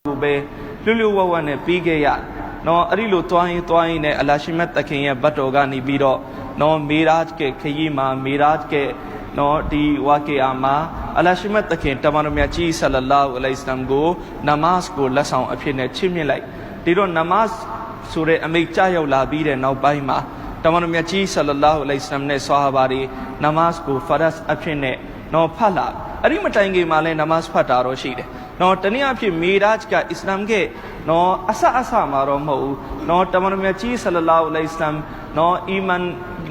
ကိုပဲလွတ်လွတ်ဝဝနဲ့ပြီးခဲ့ရနော်အဲ့ဒီလိုတွိုင်းနဲ့အလာရှိမတ်တခင်ရဲ့ဘတ်တော်ကနေပြီးတော့နော်မေရာဂျ်ကခရီးမှာမေရာဂျ်ကနော်ဒီဝါကေအာမှာအလာရှိမတ်တခင်တမန်တော်မြတ်ကြီးဆလလာဟူအလိုင်စလမ်ကိုနမတ်ကိုလက်ဆောင်အဖြစ်နဲ့ချီးမြှင့်လိုက်ဒီတော့နမတ်ဆိုတဲ့အမိတ်ကြရောက်လာပြီးတဲ့နောက်ပိုင်းမှာတမန်တော်မြတ်ကြီးဆလလာဟူအလိုင်စလမ်နဲ့ဆွာဟာဘာတွေနမတ်ကိုဖရတ်အဖြစ်နဲ့နော်ဖတ်လာအဲ့ဒီမတိုင်ခင်မှာလည်းနမတ်ဖတ်တာတော့ရှိတယ်နော်တနည်းအားဖြင့်မေရာဂျ်ကအစ္စလာမ်ရဲ့နော်အစမှာတော့မဟုတ်ဘူးနော်တမန်တော်မြတ်ကြီးဆလလာဟူအလိုင်စလမ်နော်အီမန်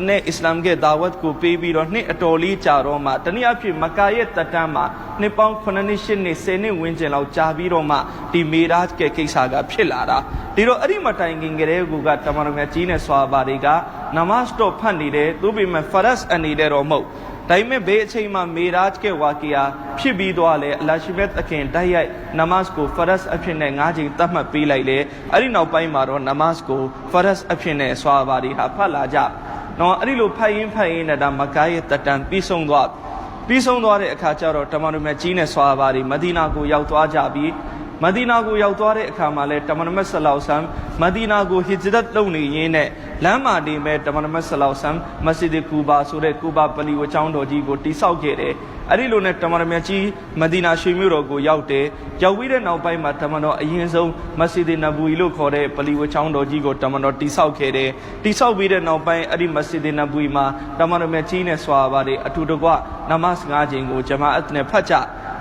နဲ့အစ္စလာမ်ရဲ့ဒါဝတ်ကိုပေးပြီးတော့နှစ်အတော်လေးကြာတော့မှတနည်းအားဖြင့်မကာရဲ့တတန်းမှာနှစ်ပေါင်း9နှစ်10နှစ်10နှစ်ဝန်းကျင်လောက်ကြာပြီးတော့မှဒီမေရာဂျ်ရဲ့ကိစ္စကဖြစ်လာတာဒီတော့အဲ့ဒီမတိုင်ခင်ကလေးကတမန်တော်မြတ်ကြီးနဲ့ဆွာဘာတွေကနမတ်တော့ဖတ်နေတယ်သူပေမဲ့ဖရတ်အနေနဲ့တော့မဟုတ်ဒါပေမဲ့ဘေးအချိန်မှာမေရာဂျ်ကဝါကီယာဖြစ်ပြီးသွားလေအလရှိဘတ်အခင်တိုက်ရိုက်နမတ်ကိုဖရတ်အဖြစ်နဲ့၅ချိန်သတ်မှတ်ပေးလိုက်လေအဲ့ဒီနောက်ပိုင်းမှာတော့နမတ်ကိုဖရတ်အဖြစ်နဲ့ဆွာဘာတွေဟာဖတ်လာကြနော်အဲ့ဒီလိုဖတ်ရင်းနဲ့ဒါမကာရဲ့တတန်ပြီးဆုံးသွားတဲ့အခါကျတော့တမန်တော်မြတ်ကြီးနဲ့ဆွာဘာတွေမဒီနာကိုရောက်သွားကြပြီးမဒီနာကိုရောက်သွားတဲ့အခါမှာလဲတမန်တော်မြတ်ဆလောဆမ်မဒီနာကိုဟီဂျရတ်လုပ်နေရင်းနဲ့လမ်းမှာနေမဲ့တမန်တော်မြတ်ဆလောဆမ်မစဂျစ်ကူဘာဆိုတဲ့ကူဘာပလီဝကျောင်းတော်ကြီးကိုတိဆောက်ခဲ့တယ်အဲ့ဒီလိုနဲ့တမန်တော်မြတ်ကြီးမဒီနာရွှေမြို့တော်ကိုရောက်တယ်ရောက်ပြီးတဲ့နောက်ပိုင်းမှာတမန်တော်အရင်ဆုံးမစဂျစ်နဘူီလို့ခေါ်တဲ့ပလီဝကျောင်းတော်ကြီးကိုတမန်တော်တိဆောက်ခဲ့တယ်တိဆောက်ပြီးတဲ့နောက်ပိုင်းအဲ့ဒီမစဂျစ်နဘူီမှာတမန်တော်မြတ်ကြီးနဲ့ဆွာဘာတွေအထူးတကွနမတ်5ချိန်ကိုဂျမာအတ်နဲ့ဖတ်က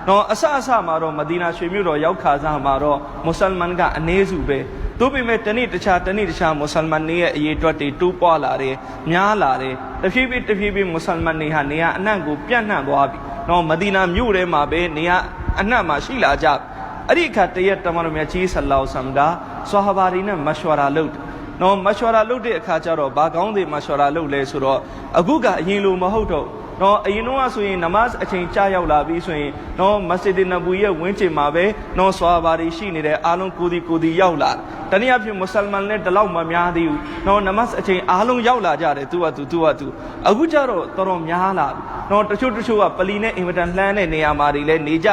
ြနော်အစမှာတော့မဒီနာရွှေမြို့တော်ရောက်ခါစားမှာတော့မွတ်စလမန်ကအနည်းစုပဲသို့ပေမဲ့တနေ့တခြားမွတ်စလမန်တွေရဲ့အရေးအတွက်တွေတိုးပွားလာတယ်များလာတယ်တဖြည်းဖြည်းမွတ်စလမန်တွေဟာနေရာအနှံ့ကိုပြန့်နှံ့သွားပြီနော်မဒီနာမြို့ထဲမှာပဲနေရာအနှံ့မှာရှိလာကြအဲ့ဒီအခါတရက်တမန်တော်မြတ်ကြီးဆလ္လာဟူအလိုင်ဝါဆလမ်ကဆွာဟာဘာတွေနဲ့မရှဝရာလုပ်နော်မရှဝရာလုပ်တဲ့အခါကျတော့ဘာကောင်းတွေမရှဝရာလုပ်လဲဆိုတော့အခုကအရင်လိုမဟုတ်တော့နော်အရင်တော့ဆိုရင်နမတ်အချိန်ကြာရောက်လာပြီဆိုရင်နော်မစဂျစ်နဘူရဲ့ဝင်းကျင်မှာပဲနော်ဆွာဘာတွေရှိနေတဲ့အားလုံးကိုဒီရောက်လာတနည်းအားဖြင့်မွတ်စလမန်နဲ့တလောက်မများသေးဘူးနော်နမတ်အချိန်အားလုံးရောက်လာကြတယ်သူကသူအခုကျတော့တော်တော်များလာပြီနော်တချို့ကပလီနဲ့အင်မတန်လှမ်းတဲ့နေရာမှာတွေလည်းနေကြ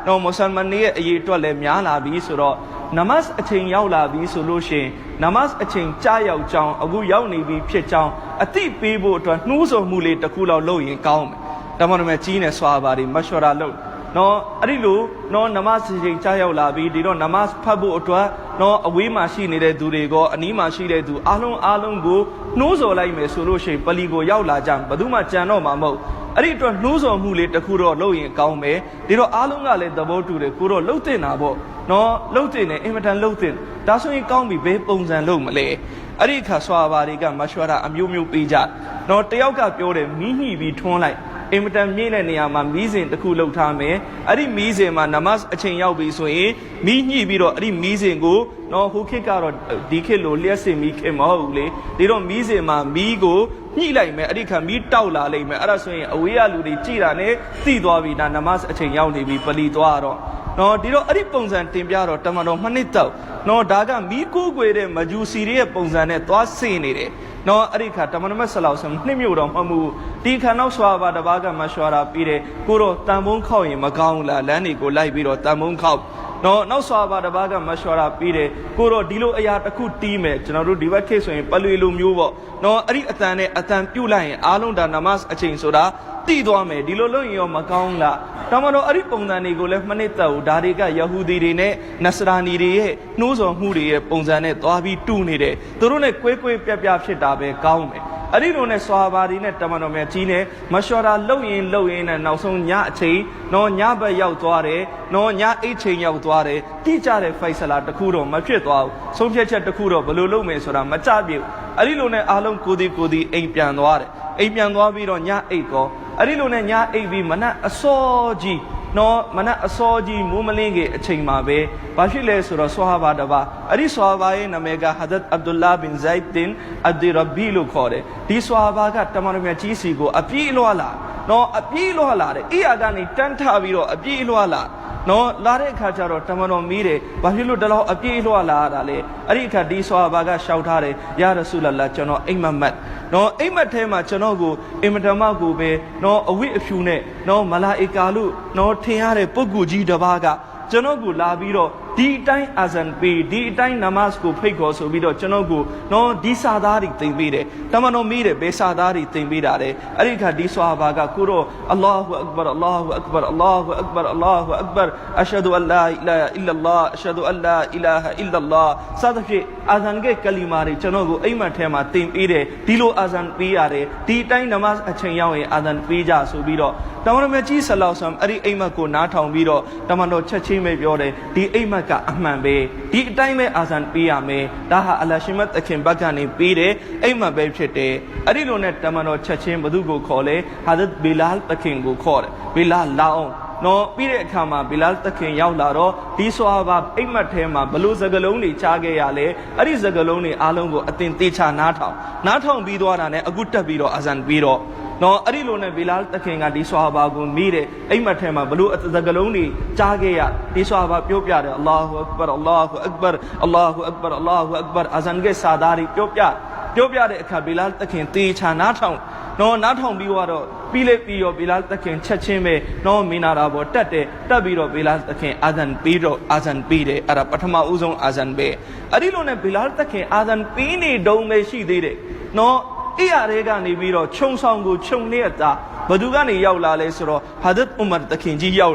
နော်မွတ်စလမန်တွေရဲ့အရေးအတွက်လည်းများလာပြီဆိုတော့နမတ်အချိန်ရောက်လာပြီဆိုလို့ရှိရင်နမတ်အချိန်ကြာရောက်ကြောင်းအခုရောက်နေပြီဖြစ်ကြောင်းအသိပေးဖို့အတွက်နှိုးဆော်မှုလေးတစ်ခုလောက်လုပ်ရင်ကောင်းမယ်တမန်တော်မြတ်ကြီးနဲ့ဆွာဘာတွေမရှဝရာလုပ်နော်အဲ့ဒီလိုနော်နမတ်အချိန်ကြာရောက်လာပြီဒီတော့နမတ်ဖတ်ဖို့အတွက်နော်အဝေးမှာရှိနေတဲ့သူတွေကအနီးမှာရှိတဲ့သူအားလုံးကိုနှိုးဆော်လိုက်မယ်ဆိုလို့ရှိရင်ပလီကိုရောက်လာကြဘယ်သူမှကြံတော့မှာမဟုတ်အဲ့ဒီအတွက်နှိုးဆော်မှုလေးတစ်ခုတော့လုပ်ရင်ကောင်းမယ်ဒီတော့အားလုံးကလည်းသဘောတူတယ်ကိုတော့လှုပ်တင်တာပေါ့နော်လှုပ်တင်တယ်အင်မတန်လှုပ်တင်ဒါဆိုရင်ကောင်းပြီဘယ်ပုံစံလုပ်မလဲအဲ့ဒီအခါဆွာဘာတွေကမရှဝရာအမျိုးပေးကြနော်တယောက်ကပြောတယ်မီးညှိပြီးထွန်းလိုက်အင်မတန်မြင့်တဲ့နေရာမှာမီးစင်တစ်ခုလှုပ်ထားမယ်အဲ့ဒီမီးစင်မှာနမတ်အချိန်ရောက်ပြီဆိုရင်မီးညှိပြီးတော့အဲ့ဒီမီးစင်ကိုနော်ဟိုခေတ်ကတော့ဒီခေတ်လိုလျှက်စင်မီးခေတ်မဟုတ်ဘူးလေဒီတော့မီးစင်မှာမီးကိုညှိလိုက်မယ်အဲ့ဒီခါမီးတောက်လာလိမ့်မယ်အဲ့ဒါဆိုရင်အဝေးကလူတွေကြည်တာနဲ့သိသွားပြီဒါနမတ်အချိန်ရောက်နေပြီပလီသွားတော့နော်ဒီတော့အဲ့ဒီပုံစံတင်ပြတော့တမန်တော်2နှစ်တောက်နော်ဒါကမီးကိုးကွယ်တဲ့မဂျူစီတွေရဲ့ပုံစံနဲ့သွားဆင်နေတယ်နော်အဲ့ဒီခါတမန်တော်မြတ်ဆလောဆမ်နှစ်မြို့တော်မှမှုဒီခါနောက်ဆွာဘာတဘာကမရှဝရာပြီးတယ်ကိုတော့တန်ဖုံးခောက်ရင်မကောင်းလားလမ်းတွေကိုလိုက်ပြီးတော့တန်ဖုံးခောက်နော်နောက်ဆွာဘာတဘာကမရှဝရာပြီးတယ်ကိုတော့ဒီလိုအရာတစ်ခုတီးမယ်ကျွန်တော်တို့ဒီဘက်ခေတ်ဆိုရင်ပလွေလိုမျိုးပေါ့နော်အဲ့ဒီအတန်နဲ့အတန်ပြုတ်လိုက်ရင်အားလုံးဒါနမတ်အချိန်ဆိုတာတည်သွားမယ်ဒီလိုလုပ်ရင်ရောမကောင်းလားတမန်တော်အဲ့ဒီပုံစံတွေကိုလည်းမနစ်သက်ဘူးဒါတွေကယဟူဒီတွေနဲ့နစရာနီတွေရဲ့နှိုးဆော်မှုတွေရဲ့ပုံစံနဲ့သွားပြီးတူနေတယ်သူတို့နဲ့ကွဲပြက်ဖြစ်တာပဲကောင်းမယ်အဲ့ဒီလိုနဲ့ဆွာဘာတွေနဲ့တမန်တော်မြတ်ကြီးနဲ့မရှဝရာလုပ်ရင်နဲ့နောက်ဆုံးညအချိန်နော်ညဘက်ရောက်သွားတယ်နော်ညအိတ်ချိန်ရောက်သွားတယ်တိကျတဲ့ဖိုက်ဆလာတစ်ခုတော့မဖြစ်သွားဘူးဆုံးဖြတ်ချက်တစ်ခုတော့ဘယ်လိုလုပ်မယ်ဆိုတာမကြပြည့်အဲ့ဒီလိုနဲ့အားလုံးကိုဒီအိမ်ပြန်သွားတယ်အိမ်ပြန်သွားပြီးတော့ညအိတ်ကောအဲ့ဒီလိုနဲ့ညအိတ်ပြီးမနက်အစောကြီးနော်မနက်အစောကြီးမိုးမလင်းကြီးအချိန်မှာပဲဘာဖြစ်လဲဆိုတော့ဆွာဟာဘာတပါအဲ့ဒီဆွာဟာဘာရဲ့နာမည်ကဟာဒတ်အဗ်ဒူလာဘင်ဇိုက်တင်အဒီရဘီလို့ခေါ်တယ်ဒီဆွာဟာဘာကတမန်တော်မြတ်ကြီးစီကိုအပြေးလွှားလာနော်အပြေးလွှားလာတယ်အိယာကနေတန်းထပြီးတော့အပြေးလွှားလာနော်လာတဲ့အခါကျတော့တမန်တော်မီးတယ်ဘာဖြစ်လို့တလောက်အပြေးလွှားလာတာလဲအဲ့ဒီအခါဒီဆွာဘာကရှောက်ထားတယ်ယာရဆူလလာကျွန်တော်အိမ်မက်နော်အိမ်မက်ထဲမှာကျွန်တော်ကိုအင်မတမကိုပဲနော်အဝိအဖြူနဲ့နော်မလာအီကာလို့နော်ထင်ရတဲ့ပုဂ္ဂိုလ်ကြီးတစ်ပါးကကျွန်တော်ကိုလာပြီးတော့ ဒီတိုင်းအာဇန်ပေးဒီတိုင်းနမတ်ကိုဖိတ်ခေါ်ဆိုပြီးတော့ကျွန်တော်ကိုနော်ဒီစာသားတွေတင်ပေးတယ်တမန်တော်မေးတယ်ဘယ်စာသားတွေတင်ပေးတာလဲအဲ့ဒီခါဒီဆွာဘာကကိုတော့အလ္လာဟူအက္ဘာအလ္လာဟူအက္ဘာအလ္လာဟူအက္ဘာအလ္လာဟူအက္ဘာအရှဟဒူအလ္လာအီလာဟ်အီလ္လာအရှဟဒူအလ္လာအီလာဟ်အီလ္လာစသဖြင့်အာဇန်ကကလီမာတွေကျွန်တော်ကိုအိမ်မက်ထဲမှာတင်ပေးတယ်ဒီလိုအာဇန်ပေးရတယ်ဒီတိုင်းနမတ်အချိန်ရောက်ရင်အာဇန်ပေးကြဆိုပြီးတော့တမန်တော်မြတ်ကြီးဆလောဆမ်အဲ့ဒီအိမ်မက်ကိုနားထောင်ပြီးတော့တမန်တော်ချက်ချင်းပဲပြောတယ်ဒီအိမ်မက်ကအမှန်ပဲဒီအတိုင်းပဲအာဇန်ပေးရမယ်ဒါဟာအလရှိမတ်သခင်ဘက်ကနေပေးတယ်အိမ်မက်ပဲဖြစ်တယ်အဲ့ဒီလိုနဲ့တမန်တော်ချက်ချင်းဘသူကိုခေါ်လဲဟာဒတ်ဘီလာသခင်ကိုခေါ်တယ်ဘီလာလာအောင်နော်ပြီးတဲ့အခါမှာဘီလာသခင်ရောက်လာတော့ဒီဆွာဘာအိမ်မက်ထဲမှာဘလို့စကလုံးတွေချားခဲ့ရလဲအဲ့ဒီစကလုံးတွေအားလုံးကိုအတင်သေးချနားထောင်ပြီးသွားတာနဲ့အခုတက်ပြီးတော့အာဇန်ပြီးတော့နော်အဲ့ဒီလိုနဲ့ဘီလာသခင်ကဒီဆွာဘာကိုမိတယ်အိမ်မက်ထဲမှာဘလို့စကလုံးတွေချားခဲ့ရဒီဆွာဘာပြောပြတယ်အလ္လာဟူအက္ဘာအလ္လာဟူအက္ဘာအလ္လာဟူအက္ဘာအလ္လာဟူအက္ဘာအာဇန်ကစာသားတွေပြောပြတဲ့အခါဘီလာသခင်သေချာနားထောင်ပြီးတော့ပြီးရောဘီလာသခင်ချက်ချင်းပဲနော်မင်နာရာပေါ်တက်ပြီးတော့ဘီလာသခင်အာဇန်ပြီးတယ်အဲ့ဒါပထမဦးဆုံးအာဇန်ပဲအဲ့ဒီလိုနဲ့ဘီလာသခင်အာဇန်ပြီးနေတုံးပဲရှိသေးတယ်နော်အိယာတွေကနေပြီးတော့ခြုံဆောင်ကိုခြုံနေတာဘသူကနေရောက်လာလဲဆိုတော့ဟာဒတ်ဥမာသခင်ကြီးရောက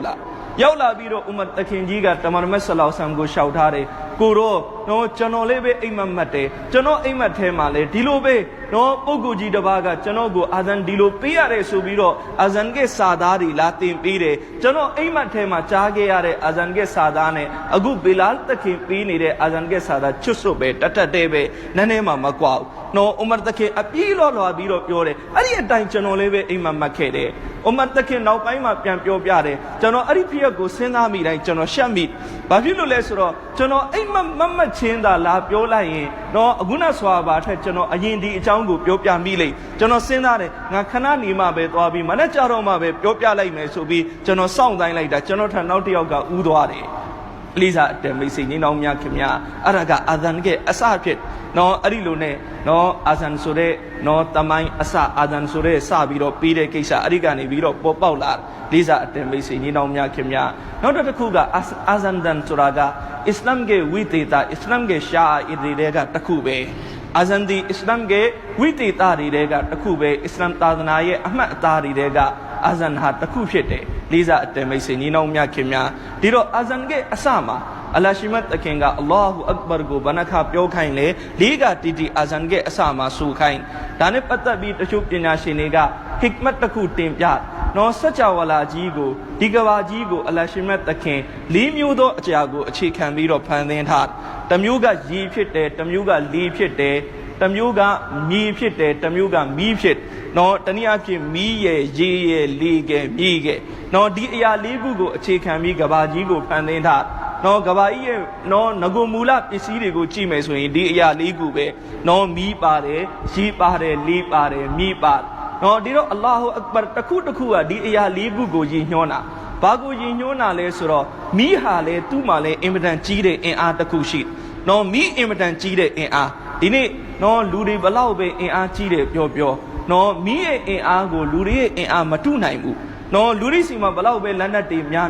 ်လာပြီးတော့ဥမာသခင်ကြီးကတမန်တော်မြတ်ဆလောဆမ်ကိုရှောက်ထားတယ်ကိုတော့နော်ကျွန်တော်လေးပဲအိမ်မက်မှတ်တယ်ကျွန်တော်အိမ်မက်ထဲမှာလဲဒီလိုပဲနော်ပုဂ္ဂိုလ်ကြီးတစ်ပါးကကျွန်တော်ကိုအာဇန်ဒီလိုပေးရတယ်ဆိုပြီးတော့အာဇန်ကစာသားတွေလာတင်ပေးတယ်ကျွန်တော်အိမ်မက်ထဲမှာကြားခဲ့ရတဲ့အာဇန်ကစာသားနဲ့အခုဘီလာသခင်ပေးနေတဲ့အာဇန်ကစာသားချွတ်ဆွတ်ပဲတတဲ့ပဲနည်းနည်းမှမကွာဘူးနော်ဥမာသခင်အပြေးလောလွာပြီးတော့ပြောတယ်အဲ့ဒီအတိုင်းကျွန်တော်လေးပဲအိမ်မက်မှတ်ခဲ့တယ်ဥမာသခင်နောက်ပိုင်းမှာပြန်ပြောပြတယ်ကျွန်တော်အဲ့ဒီဖြစ်ရပ်ကိုစဉ်းစားမိတိုင်းကျွန်တော်ရှက်မိဘာဖြစ်လို့လဲဆိုတော့ကျွန်တော်အိမ်မက်ချင်းသာလာပြောလိုက်ရင်တော့အခုနဆွာပါထက်ကျွန်တော်အရင်ဒီအကြောင်းကိုပြောပြမိလိမ့်ကျွန်တော်စဉ်းစားတယ်ငါခဏနေမှပဲသွားပြီးမနေ့ကြတော့မှပဲပြောပြလိုက်မယ်ဆိုပြီးကျွန်တော်စောင့်တိုင်းလိုက်တာကျွန်တော်ထံနောက်တစ်ယောက်ကဥသွားတယ်လိစာအတမိတ်စိတ်နေတော်များခင်များအဲ့ဒါကအာဇန်ကအစဖြစ်နော်အဲ့ဒီလိုနဲ့နော်အာဇန်ဆိုတဲ့နော်တမိုင်းအစအာဇန်ဆိုတဲ့စပြီးတော့ပြီးတဲ့ကိစ္စအဲ့ဒီကနေပြီးတော့ပေါ်ပေါက်လာလိစာအတမိတ်စိတ်နေတော်များခင်များနောက်တစ်ခုကအာဇန်ဒန်ဆိုတာကအစ္စလာမ်ရဲ့ဝိသေသအစ္စလာမ်ရဲ့ရှာအီတွေကတစ်ခုပဲအာဇန်ဒီအစ္စလာမ်ရဲ့ဝိသေသတွေကတစ်ခုပဲအစ္စလာမ်သာသနာရဲ့အမှတ်အသားတွေကအာဇန်ဟာတစ်ခုဖြစ်တယ်လေးစားအတမိတ်စိတ်ညီနောင်မြခင်များဒီတော့အာဇန်ရဲ့အစမှာအလရှိမတ်တခင်ကအလ္လာဟူအက္ဘာကိုဘနခပြောခိုင်းလေလေးကတီအာဇန်ရဲ့အစမှာဆူခိုင်းဒါနဲ့ပတ်သက်ပြီးတချို့ပညာရှင်တွေကဟစ်မတ်တစ်ခုတင်ပြနော်စัจ java လာကြီးကိုဒီကဘာကြီးကိုအလရှိမတ်တခင်၄မျိုးသောအကြာကိုအခြေခံပြီးတော့ဖန်ဆင်းထားတစ်မျိုးကရေဖြစ်တယ်တစ်မျိုးကလေဖြစ်တယ်တစ်မျိုးကမြေဖြစ်တယ်တစ်မျိုးကမီးဖြစ်နော်တနည်းအားဖြင့်မီးရဲ့ရေရဲ့လေရဲ့မြေရဲ့နော်ဒီအရာ၄ခုကိုအခြေခံပြီးကဘာကြီးကိုဖန်ဆင်းထားနော်ကဘာကြီးရဲ့နော်ငကိုမူလပစ္စည်းတွေကိုကြည့်မယ်ဆိုရင်ဒီအရာ၄ခုပဲနော်မီးပါတယ်ရေပါတယ်လေပါတယ်မြေပါတယ်နော်ဒီတော့အလ္လာဟူအက္ဘာတစ်ခုကဒီအရာ၄ခုကိုရည်ညွှန်းတာဘာကိုရည်ညွှန်းတာလဲဆိုတော့မီးဟာလဲသူ့မှာလဲအင်မတန်ကြီးတဲ့အင်အားတစ်ခုရှိနော်မီးအင်မတန်ကြီးတဲ့အင်အားဒီနေ့နော်လူတွေဘလောက်ပဲအင်အားကြီးတယ်ပြောနော်မီးရဲ့အင်အားကိုလူတွေရဲ့အင်အားမတုနိုင်ဘူးနော်လူတွေစီမှာဘလောက်ပဲလက်နက်တွေမျာ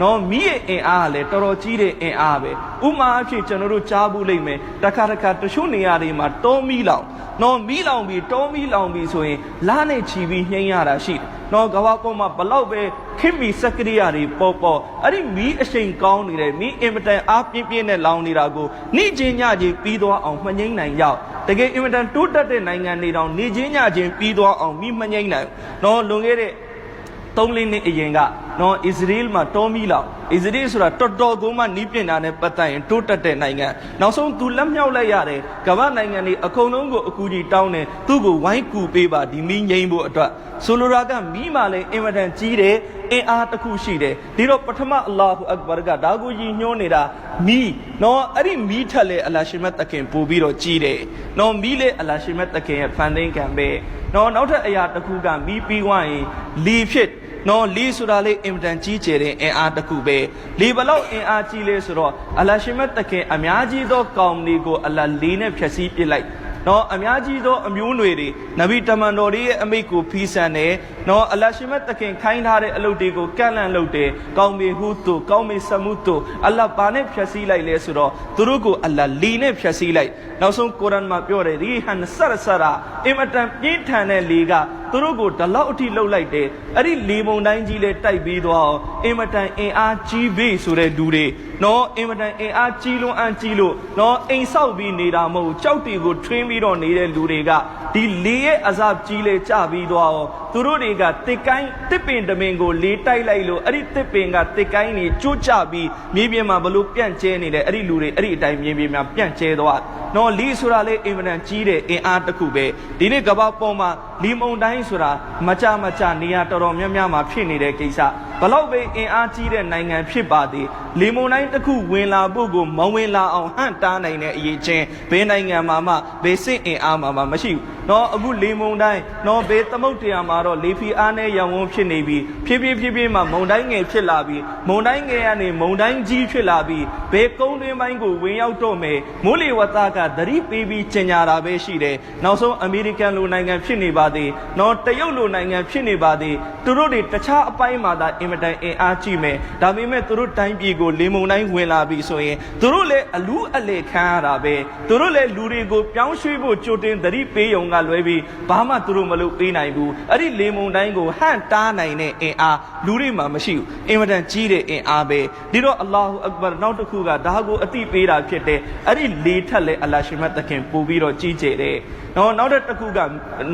းနော်မီးရဲ့အင်အားကလည်းတော်တော်ကြီးတဲ့အင်အားပဲဥမာအဖြစ်ကျွန်တော်တို့ကြားဘူးလိမ့်မယ်တခါတချို့နေရာတွေမှာတောမီးလောင်နော်မီးလောင်ပြီးတောမီးလောင်ပြီးဆိုရင်လားနဲ့ချီပြီးနှိမ့်ရတာရှိတယ်နော်ကဘာပေါ်မှာဘလောက်ပဲခင်မီစက်ကရိယာတွေပေါ်အဲ့ဒီမီးအရှိန်ကောင်းနေတယ်မီးအင်မတန်အားပြင်းနဲ့လောင်နေတာကိုနေ့ချင်းညချင်းပြီးသွားအောင်မငိမ့်နိုင်ရောက်တကယ်အင်မတန်တိုးတက်တဲ့နိုင်ငံတွေတောင်နေ့ချင်းညချင်းပြီးသွားအောင်မီးမငိမ့်နိုင်နော်လွန်ခဲ့တဲ့3-4နှစ်အရင်ကနော်အစ္စရေးမှာတောမီလောင်အစ္စရေးဆိုတာတော်တော်ကိုမှနီးပြင်းတာနဲ့ပတ်သက်ရင်တိုးတက်တဲ့နိုင်ငံနောက်ဆုံးသူလက်မြောက်လိုက်ရတယ်ကမ္ဘာနိုင်ငံတွေအကုန်လုံးကိုအကူကြီးတောင်းတယ်သူ့ကိုဝိုင်းကူပေးပါဒီမီးငိမ့်ဖို့အတွက်ဆိုလိုတာကမီးမှလည်းအင်မတန်ကြီးတယ်အင်အားတစ်ခုရှိတယ်ဒီတော့ပထမအလ္လာဟူအက္ဘာကဒါကိုရည်ညွှန်းနေတာမီးနော်အဲ့ဒီမီးထက်လေအလ္လာရှိမတ်တခင်ပို့ပြီးတော့ကြီးတယ်နော်မီးလေအလ္လာရှိမတ်တခင်ရဲ့ဖန်သင်းကံပဲနော်နောက်ထပ်အရာတစ်ခုကမီးပြီးွားရင်လေဖြစ်နော်လီဆိုတာလေအင်မတန်ကြီးကျယ်တဲ့အင်အားတစ်ခုပဲလေဘလောက်အင်အားကြီးလဲဆိုတော့အလ္လာရှိမတ်တခင်အများကြီးသောကောင်းတွေကိုအလ္လာလေးနဲ့ဖြည့်ဆည်းပစ်လိုက် နော်အများကြီးသောအမျိုးအနွယ်တွေနဗီတမန်တော်ရဲ့အမိတ်ကိုဖီးဆန်တယ်နော်အလ္လာဟ်ရှင်မြတ်သခင်ခိုင်းထားတဲ့အလုပ်တွေကိုကန့်လန့်လုပ်တယ်ကောင်းပြီဟုတို့ကောင်းပြီဆမှုတို့အလ္လာဟ်ဘာနဲ့ဖြတ်စည်းလိုက်လဲဆိုတော့သူတို့ကိုအလ္လာဟ်လီနဲ့ဖြတ်စည်းလိုက်နောက်ဆုံးကုရ်အာန်မှာပြောတယ်ရီဟန်ဆရဆရာအင်မတန်ပြင်းထန်တဲ့လေကသူတို့ကိုဒီလောက်အထိလှုပ်လိုက်တယ်အဲ့ဒီလေမုန်တိုင်းကြီးလေတိုက်ပြီးတော့အင်မတန်အင်အားကြီးပြီဆိုတဲ့လူတွေနော်အင်မတန်အင်အားကြီးလွန်းအန်ကြီးလို့နော်အိမ်ဆောက်ပြီးနေတာမဟုတ်ကြောက်တီကိုထွင်းပြီးတော့နေတဲ့လူတွေကဒီလေရဲ့အစပ်ကြီးလေကြပြီးတော့သူတို့တွေကတစ်ကိုင်းတစ်ပင်တမင်ကိုလေတိုက်လိုက်လို့အဲ့ဒီတစ်ပင်ကတစ်ကိုင်းနေကျိုးကျပြီးမြေပြင်မှာဘလို့ပြန့်ကျဲနေတယ်အဲ့ဒီလူတွေအဲ့ဒီအတိုင်းမြေပြင်မှာပြန့်ကျဲသွားနော်လီဆိုတာလေအင်မတန်ကြီးတဲ့အင်အားတစ်ခုပဲဒီနေ့ကမ္ဘာပေါ်မှာလီမုန်တိုင်းဆိုတာမကြနေရာတော်တော်များများမှာဖြစ်နေတဲ့ကိစ္စဘလောက်ပဲအင်အားကြီးတဲ့နိုင်ငံဖြစ်ပါသည်လီမုန်တိုင်းတစ်ခုဝင်လာဖို့ကိုမဝင်လာအောင်ဟန့်တားနိုင်တဲ့အရေးချင်းဘယ်နိုင်ငံမှာမှဘယ်စစ်အင်အားမှာမရှိဘူးနော်အခုလီမုန်တိုင်းနော်ဘယ်သမုတ်တရားမှာတော့လေဖီအားနဲ့ရောင်ဝန်းဖြစ်နေပြီးဖြည်းဖြည်းမှမုန်တိုင်းငယ်ဖြစ်လာပြီးမုန်တိုင်းငယ်ကနေမုန်တိုင်းကြီးဖြစ်လာပြီးဘယ်ကုန်းတွင်းပိုင်းကိုဝင်ရောက်တော့မယ်မိုးလေဝသကသတိပေးပြီးကျင်ညာတာပဲရှိတယ်နောက်ဆုံးအမေရိကန်လိုနိုင်ငံဖြစ်နေပါသေးနော်တရုတ်လိုနိုင်ငံဖြစ်နေပါသေးသူတို့တွေတခြားအပိုင်းမှာသာအင်မတန်အင်အားကြီးမယ်ဒါပေမဲ့သူတို့တိုင်းပြည်ကိုလေမုန်တိုင်းဝင်လာပြီဆိုရင်သူတို့လည်းအလူးအလေခံရတာပဲသူတို့လည်းလူတွေကိုပြောင်းရွှေ့ဖို့ကြိုတင်သတိပေးရုံကလွဲပြီးဘာမှသူတို့မလုပ်ပေးနိုင်ဘူးအဲ့ဒီလေမုန်တိုင်းကိုဟန့်တားနိုင်တဲ့အင်အားလူတွေမှာမရှိဘူးအင်မတန်ကြီးတဲ့အင်အားပဲဒီတော့အလ္လာဟူအက်ဘာနောက်တစ်ခုကဒါကိုအတိပေးတာဖြစ်တယ်အဲ့ဒီလေထက်လည်းအလ္လာဟ်ရှင်မြတ်သခင်ပို့ပြီးတော့ကြီးကျယ်တယ်နော်နောက်တစ်ခုက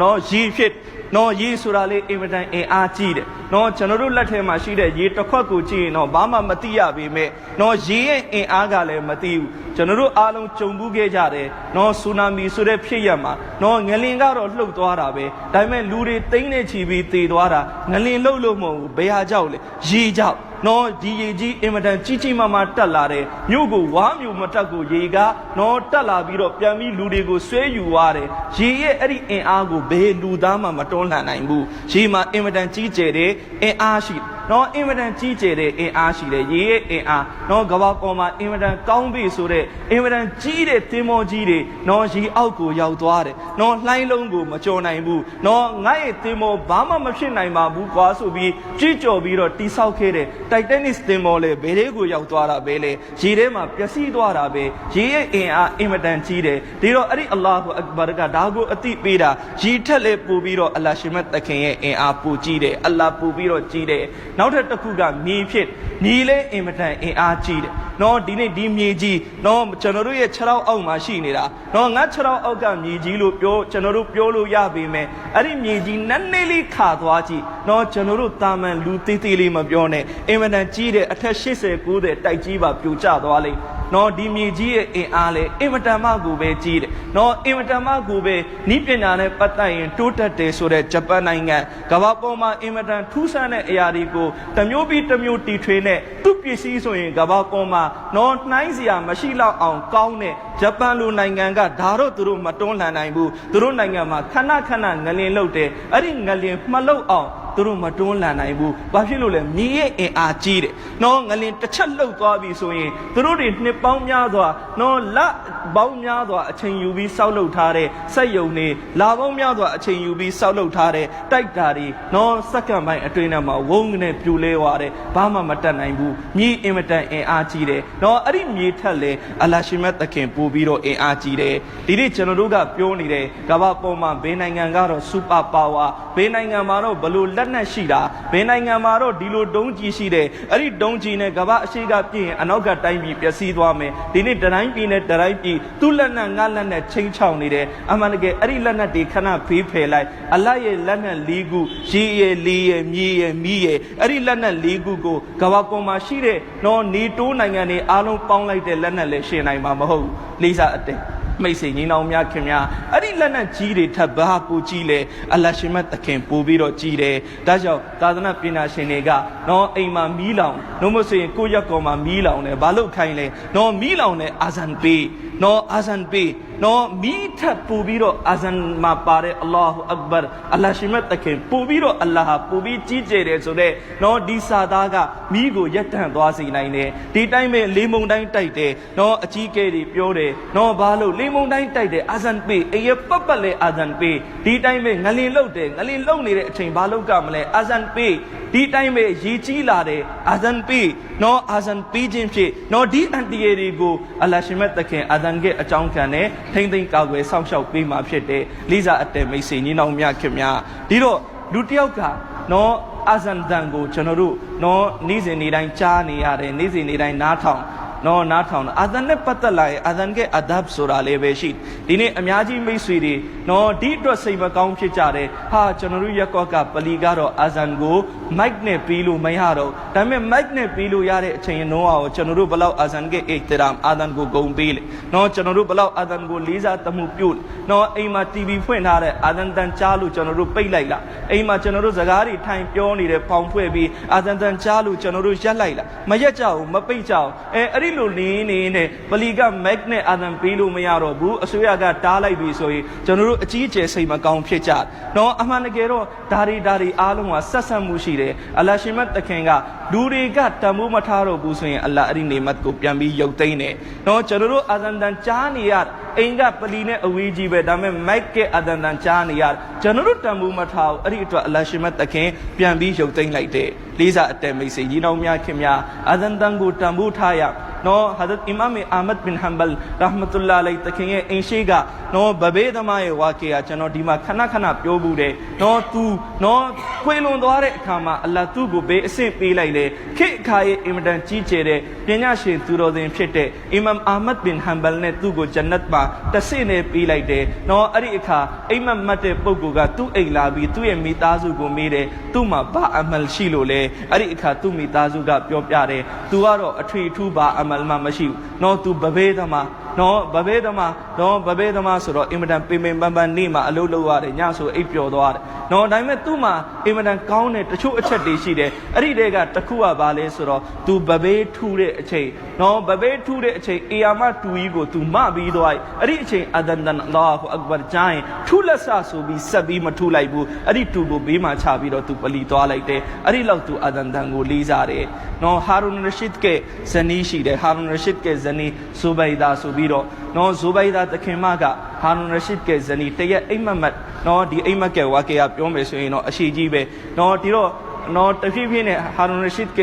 နော်ရေဖြစ်နော်ရေဆိုတာလေအင်မတန်အင်အားကြီးတယ်နော်ကျွန်တော်တို့လက်ထဲမှာရှိတဲ့ရေတစ်ခွက်ကိုကြည့်ရင်တော့ဘာမှမသိရပေမဲ့နော်ရေရဲ့အင်အားကလည်းမသိဘူးကျွန်တော်တို့အားလုံးကြုံဘူးခဲ့ကြတယ်နော်ဆူနာမီဆိုတဲ့ဖြစ်ရမှာနော်ငလင်ကတော့လှုပ်သွားတာပဲဒါပေမဲ့လူတွေတိမ့်နေချီပြီးတည်သွားတာငလင်လှုပ်လို့မဟုတ်ဘူးဘယ်ဟာကြောက်လဲရေကြောက်နော်ဒီရေကြီးအင်မတန်ကြီးမားမားတက်လာတယ်မြို့ကိုဝါမြို့မတက်ကိုရေကနော်တက်လာပြီးတော့ပြန်ပြီးလူတွေကိုဆွဲယူသွားတယ်ရေရဲ့အဲ့ဒီအင်အားကိုဘယ်လူသားမှမတွန်းလှန်နိုင်ဘူးရေမှာအင်မတန်ကြီးကျယ်တဲ့အင်အားရှိနော်အင်မတန်ကြီးကျယ်တဲ့အင်အားရှိတယ်ရေရဲ့အင်အားနော်ကမ္ဘာပေါ်မှာအင်မတန်ကောင်းပြီဆိုတဲ့အင်မတန်ကြီးတဲ့သင်္ဘောကြီးတွေနော်ရေအောက်ကိုရောက်သွားတယ်နော်လှိုင်းလုံးကိုမကျော်နိုင်ဘူးနော်ငါ့ရဲ့သင်္ဘောဘာမှမဖြစ်နိုင်ပါဘူးကွာဆိုပြီးကြွကြော်ပြီးတော့တိဆောက်ခဲ့တဲ့တိုက်တက်နစ်သင်္ဘောလေဘယ်လေးကိုရောက်သွားတာပဲလေရေထဲမှာပျက်စီးသွားတာပဲရေရဲ့အင်အားအင်မတန်ကြီးတယ်ဒီတော့အဲ့ဒီအလ္လာဟူအက်ဘာကဒါကိုအတိပေးတာရေထက်လေပို့ပြီးတော့အလ္လာဟ်ရှင်မြတ်သခင်ရဲ့အင်အားပိုကြီးတယ်အလ္လာဟ်ပို့ပြီးတော့ကြီးတယ်နောက်ထပ်တစ်ခုကမြေဖြစ်မြေလဲအင်မတန်အင်အားကြီးတယ်နော်ဒီနေ့ဒီမြေကြီးနော်ကျွန်တော်တို့ရဲ့ခြေထောက်အောက်မှာရှိနေတာနော်ငါခြေထောက်အောက်ကမြေကြီးလို့ပြောကျွန်တော်တို့ပြောလို့ရပေမဲ့အဲ့ဒီမြေကြီးနည်းနည်းလေးခါသွားကြည့်နော်ကျွန်တော်တို့တာမန်လူသေးသေးလေးမပြောနဲ့အင်မတန်ကြီးတဲ့အထက်80 90တိုက်ကြီးပါပြိုကျသွားလိမ့်နော်ဒီမြေကြီးရဲ့အင်အားလဲအင်မတန်မှကိုပဲကြီးတယ်နော်အင်မတန်မှကိုပဲဤပညာနဲ့ပတ်သက်ရင်တိုးတက်တယ်ဆိုတဲ့ဂျပန်နိုင်ငံကမ္ဘာပေါ်မှာအင်မတန်ထူးဆန်းတဲ့အရာတွေကိုတစ်မျိုးပြီးတစ်မျိုးတီထွင်တဲ့သူ့ပစ္စည်းဆိုရင်ကမ္ဘာပေါ်မှာနော်နှိုင်းစရာမရှိတော့အောင်ကောင်းတဲ့ဂျပန်လိုနိုင်ငံကဒါတော့သူတို့မတွန်းလှန်နိုင်ဘူးသူတို့နိုင်ငံမှာခဏငလင်လှုပ်တယ်အဲ့ဒီငလင်မလှုပ်အောင်သူတို့မတွန်းလှန်နိုင်ဘူးဘာဖြစ်လို့လဲမြေရဲ့အင်အားကြီးတယ်နော်ငလင်တစ်ချက်လှုပ်သွားပြီဆိုရင်သူတို့တွေနှစ်ပေါင်းများစွာနော်လပေါင်းများစွာအချိန်ယူပြီးစောက်လုပ်ထားတဲ့စက်ယုံတွေလာပေါင်းများစွာအချိန်ယူပြီးစောက်လုပ်ထားတဲ့တိုက်တာတွေနော်စက္ကန့်ပိုင်းအတွင်းထဲမှာဝုန်းနဲ့ပြိုလဲသွားတယ်ဘာမှမတတ်နိုင်ဘူးမြေအင်မတန်အင်အားကြီးတယ်နော်အဲ့ဒီမြေထက်လေအလ္လာဟ်ရှင်မြတ်သခင်ပို့ပြီးတော့အင်အားကြီးတယ်ဒီနေ့ကျွန်တော်တို့ကပြောနေတယ်ကမ္ဘာပေါ်မှာဘယ်နိုင်ငံကတော့စူပါပါဝါဘယ်နိုင်ငံမှာတော့ဘလို့လက်နက်ရှိတာဘယ်နိုင်ငံမှာတော့ဒီလိုဒုံးကြီးရှိတယ်အဲ့ဒီဒုံးကြီးနဲ့ကမ္ဘာအရှိကပြည့်ရင်အနောက်ကတိုင်းပြည်ပျက်စီးသွားမယ်ဒီနေ့တိုင်းပြည်နဲ့တိုင်းပြည်သူ့လက်နက်ငါလက်နက်ချင်းချောင်နေတယ်အမှန်တကယ်အဲ့ဒီလက်နက်တွေခဏဖေးဖယ်လိုက်အလ္လာဟ်ရဲ့လက်နက်၄ခုရေရဲ့လေရဲ့မြေရဲ့မီးရဲ့အဲ့ဒီလက်နက်၄ခုကိုကမ္ဘာပေါ်မှာရှိတဲ့နော်နေတိုးနိုင်ငံတွေအားလုံးပေါင်းလိုက်တဲ့လက်နက်လည်းရှင်းနိုင်မှာမဟုတ်ဘူးလေးစားအတဲမိတ်ဆွေညီနောင်များခင်များအဲ့ဒီလက်နက်ကြီးတွေထပ်ဘာကိုကြီးလဲအလ္လာဟ်ရှင်မြတ်သခင်ပို့ပြီးတော့ကြီးတယ်ဒါကြောင့်သာသနာပညာရှင်တွေကနော်အိမ်မှာမီးလောင်နှုတ်မဆိုရင်ကိုရက်ကောင်မှာမီးလောင်တယ်ဘာလို့ခိုင်းလဲနော်မီးလောင်တဲ့အာဇန်ပေးနော်အာဇန်ပေးနော်မီးထပ်ပို့ပြီးတော့အာဇန်မှာပါတဲ့အလ္လာဟူအက်ဘာအလ္လာဟ်ရှင်မြတ်သခင်ပို့ပြီးတော့အလ္လာဟ်ပို့ပြီးကြီးကျယ်တယ်ဆိုတော့နော်ဒီစာသားကမီးကိုရက်တန့်သွားစေနိုင်တယ်ဒီတိုင်းပဲလေမုန်တိုင်းတိုက်တယ်နော်အကြီးကဲတွေပြောတယ်နော်ဘာလို့ လေမုန်တိုင်းတိုက်တယ်အာဇန်ပေးအေးပတ်ပတ်လေအာဇန်ပေးဒီတိုင်းပဲငလင်လုတ်တယ်ငလင်လုတ်နေတဲ့အချိန်ဘာလုပ်ကမလဲအာဇန်ပေးဒီတိုင်းပဲရေကြီးလာတယ်အာဇန်ပေးနော်အာဇန်ပေးခြင်းဖြင့်နော်ဒီအန်တီယေတွေကိုအလ္လာဟ်ရှင်မြတ်သခင်အာဇန်ရဲ့အကြောင်းခံနဲ့ထိမ့်သိမ့်ကာကွယ်စောင့်ရှောက်ပေးမှာဖြစ်တယ်လိစာအတဲမိတ်ဆွေညီနောင်များခင်များဒီတော့လူတစ်ယောက်ကနော်အာဇန်တန်ကိုကျွန်တော်တို့နော်နေ့စဉ်နေ့တိုင်းကြားနေရတယ်နေ့စဉ်နေ့တိုင်းနားထောင်နော်နားထောင်အာဇန်နဲ့ပတ်သက်လာရင်အာဇန်ရဲ့အဒပ်ဆိုတာလည်းပဲရှိဒီနေ့အများကြီးမိတ်ဆွေတွေနော်ဒီအတွက်စိတ်မကောင်းဖြစ်ကြတယ်ဟာကျွန်တော်တို့ရက်ကွက်ကပလီကတော့အာဇန်ကိုမိုက်နဲ့ပြီးလို့မရတော့ဒါပေမဲ့မိုက်နဲ့ပြီးလို့ရတဲ့အချိန်တော့အောင်ကျွန်တော်တို့ဘလောက်အာဇန်ရဲ့အိတ်တရမ်အာဇန်ကိုဂုံပေးလေနော်ကျွန်တော်တို့ဘလောက်အာဇန်ကိုလေးစားတမှုပြုနော်အိမ်မှာ TV ဖွင့်ထားတဲ့အာဇန်တန်ကြားလို့ကျွန်တော်တို့ပိတ်လိုက်လားအိမ်မှာကျွန်တော်တို့စကားတွေထိုင်ပြောနေတဲ့ပေါင်ဖွဲ့ပြီးအာဇန်တန်ကြားလို့ကျွန်တော်တို့ရက်လိုက်လားမရက်ကြဘူးမပိတ်ကြဘူးအဲ့ဒီလိုနေနဲ့ပလီကမက်နဲ့အာဇန်ပေးလို့မရတော့ဘူးအစိုးရကတားလိုက်ပြီဆိုရင်ကျွန်တော်တို့အကြီးအကျယ်စိတ်မကောင်းဖြစ်ကြနော်အမှန်တကယ်တော့ဒါတွေအားလုံးကဆက်ဆက်မှုရှိတယ်အလ္လာဟ်ရှင်မြတ်သခင်ကလူတွေကတန်ဖိုးမထားတော့ဘူးဆိုရင်အလ္လာဟ်အဲ့ဒီနေမတ်ကိုပြန်ပြီးရုပ်သိမ်းတယ်နော်ကျွန်တော်တို့အာဇန်တန်ကြားနေရအိမ်ကပလီနဲ့အဝေးကြီးပဲဒါပေမဲ့မိုက်ကအာဇန်တန်ကြားနေရကျွန်တော်တို့တန်ဖိုးမထားဘူးအဲ့ဒီအတွက်အလ္လာဟ်ရှင်မြတ်သခင်ပြန်ပြီးရုပ်သိမ်းလိုက်တယ်လေးစားအတဲမိတ်ဆွေကြီးနောင်များခင်များအာဇန်တန်ကိုတန်ဖိုးထားရနော်ဟာဇတ်အီမမ်အာမတ်ဘင်ဟမ်ဘလ်ရာဟ်မတုလ္လာအလိုင်တခင်ရဲ့အင်ရှိကနော်ဗဘေးသမားရဲ့ဝါကေကကျွန်တော်ဒီမှာခဏပြောဘူးတယ်နော်သူနော်ခွေလွန်သွားတဲ့အခါမှာအလ္လာဟ်သူ့ကိုဘေးအဆင့်ပေးလိုက်လေခေတ်အခါရဲ့အင်မတန်ကြီးကျယ်တဲ့ပညာရှင်သူတော်စင်ဖြစ်တဲ့အီမမ်အာမတ်ဘင်ဟမ်ဘလ်နဲ့သူ့ကိုဂျန်နတ်မှာတဆင့်နဲ့ပေးလိုက်တယ်နော်အဲ့ဒီအခါအိမ်မက်မတ်တဲ့ပုဂ္ဂိုလ်ကသူ့အိမ်လာပြီးသူ့ရဲ့မိသားစုကိုမေးတယ်သူ့မှာဘာအမလ်ရှိလို့လဲအဲ့ဒီအခါသူ့မိသားစုကပြောပြတယ်သူကတော့အထွေထူးဘာအမလ်မှမရှိဘူးနော်သူဗဘေးသမားနော်ဗဘေးသမားဆိုတော့အင်မတန်ပင်ပန်းနေမှာအလုပ်လုပ်ရတယ်ညဆိုအိပ်ပျော်သွားတယ်နော်ဒါပေမဲ့သူ့မှာအင်မတန်ကောင်းတဲ့တချို့အချက်တွေရှိတယ်အဲ့ဒီတဲကတစ်ခုကဘာလဲဆိုတော့သူဗဘေးထူတဲ့အချိန်နော်ဗဘေးထူတဲ့အချိန်အေယာမတူကြီးကိုသူမပြီးသွားအဲ့ဒီအချိန်အဒန်ဒန်အလ္လာဟူအက်ဘာဂျိုင်းထူလက်ဆဆိုပြီးဆက်ပြီးမထူလိုက်ဘူးအဲ့ဒီတူကိုဘေးမှာချပြီးတော့သူပလီသွားလိုက်တယ်အဲ့ဒီလောက်သူအဒန်ဒန်ကိုလေးစားတယ်နော်ဟာရူန်ရရှစ်ကဇနီးရှိတယ်ဟာရူန်ရရှစ်ကဇနီးဇူဘိုင်ဒါဆိုပြီးတော့နော်ဇူဘိုင်ဒါတခင်မကဟာရူန်ရရှစ်ကဇနီးတရက်အိမ်မက်နော်ဒီအိမ်မက်ကဝါကေကပြောမယ်ဆိုရင်တော့အရှိကြီးပဲနော်ဒီတော့နော်တဖြည်းဖြည်းနဲ့ဟာရူန်ရရှစ်က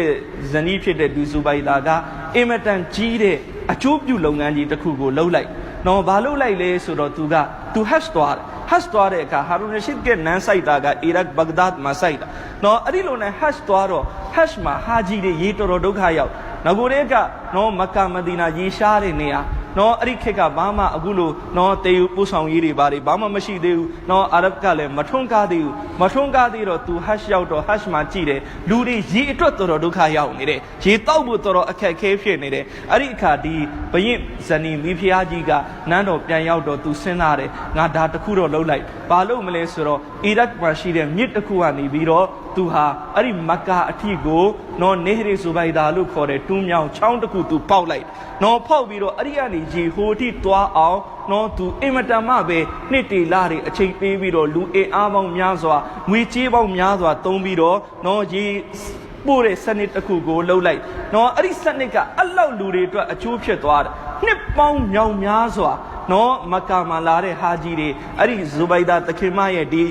ဇနီးဖြစ်တဲ့ဒီဇူဘိုင်ဒါကအင်မတန်ကြီးတဲ့အကျိုးပြုလုပ်ငန်းကြီးတစ်ခုကိုလှုပ်လိုက်နော်ဘာလှုပ်လိုက်လဲဆိုတော့သူဟတ်စ်သွားတဲ့အခါဟာရူန်ရရှစ်ကနန်းဆိုင်တာကအီရတ်ဘဂ္ဂဒတ်မှာဆိုင်တာနော်အဲ့ဒီလိုနဲ့ဟတ်စ်သွားတော့ဟတ်စ်မှာဟာဂျီတွေရေတော်ဒုက္ခရောက်ငကိုတဲ့ကနော်မက္ကာမဒီနာရေရှားတဲ့နေရာနော်အဲ့ဒီခေတ်ကဘာမှအခုလိုနော်တေယူပို့ဆောင်ရေးတွေဘာမှမရှိသေးဘူးနော်အာရဗ်ကလည်းမထွန်းကားသေးတော့သူဟတ်ရောက်တော့ဟတ်မှာကြည့်တယ်လူတွေရေအတွက်တော်ဒုက္ခရောက်နေတယ်ရေတောက်ဖို့တော်အခက်ခဲဖြစ်နေတယ်အဲ့ဒီအခါဒီဘရင်ဇနီးမိဖုရားကြီးကနန်းတော်ပြန်ရောက်တော့သူစဉ်းစားတယ်ငါဒါတခုတော့လုပ်လိုက်ဘာလို့မလဲဆိုတော့အီရတ်မှာရှိတဲ့မြစ်တစ်ခုကနေပြီးတော့သူဟာအဲ့ဒီမက္ကာအထိကိုနော်နေဟရီဇူဘိုင်ဒါလို့ခေါ်တဲ့တူးမြောင်ချောင်းတစ်ခုသူပေါက်လိုက်နော်ဖောက်ပြီးတော့အဲ့ဒီကနေရေဟိုထိသွားအောင်နော်သူအင်မတန်မှပဲနှစ်တီလာတွေအချိန်ပေးပြီးတော့လူအင်အားပေါင်းများစွာငွေကြေးပေါင်းများစွာသုံးပြီးတော့နော်ရေပို့တဲ့စနစ်တစ်ခုကိုလှုပ်လိုက်နော်အဲ့ဒီစနစ်ကအလောက်လူတွေအတွက်အကျိုးဖြစ်သွားတယ်နှစ်ပေါင်းမြောင်များစွာနော်မက္ကာမှာလာတဲ့ဟာကြီးတွေအဲ့ဒီဇူဘိုင်ဒါတခင်မရဲ့ဒီ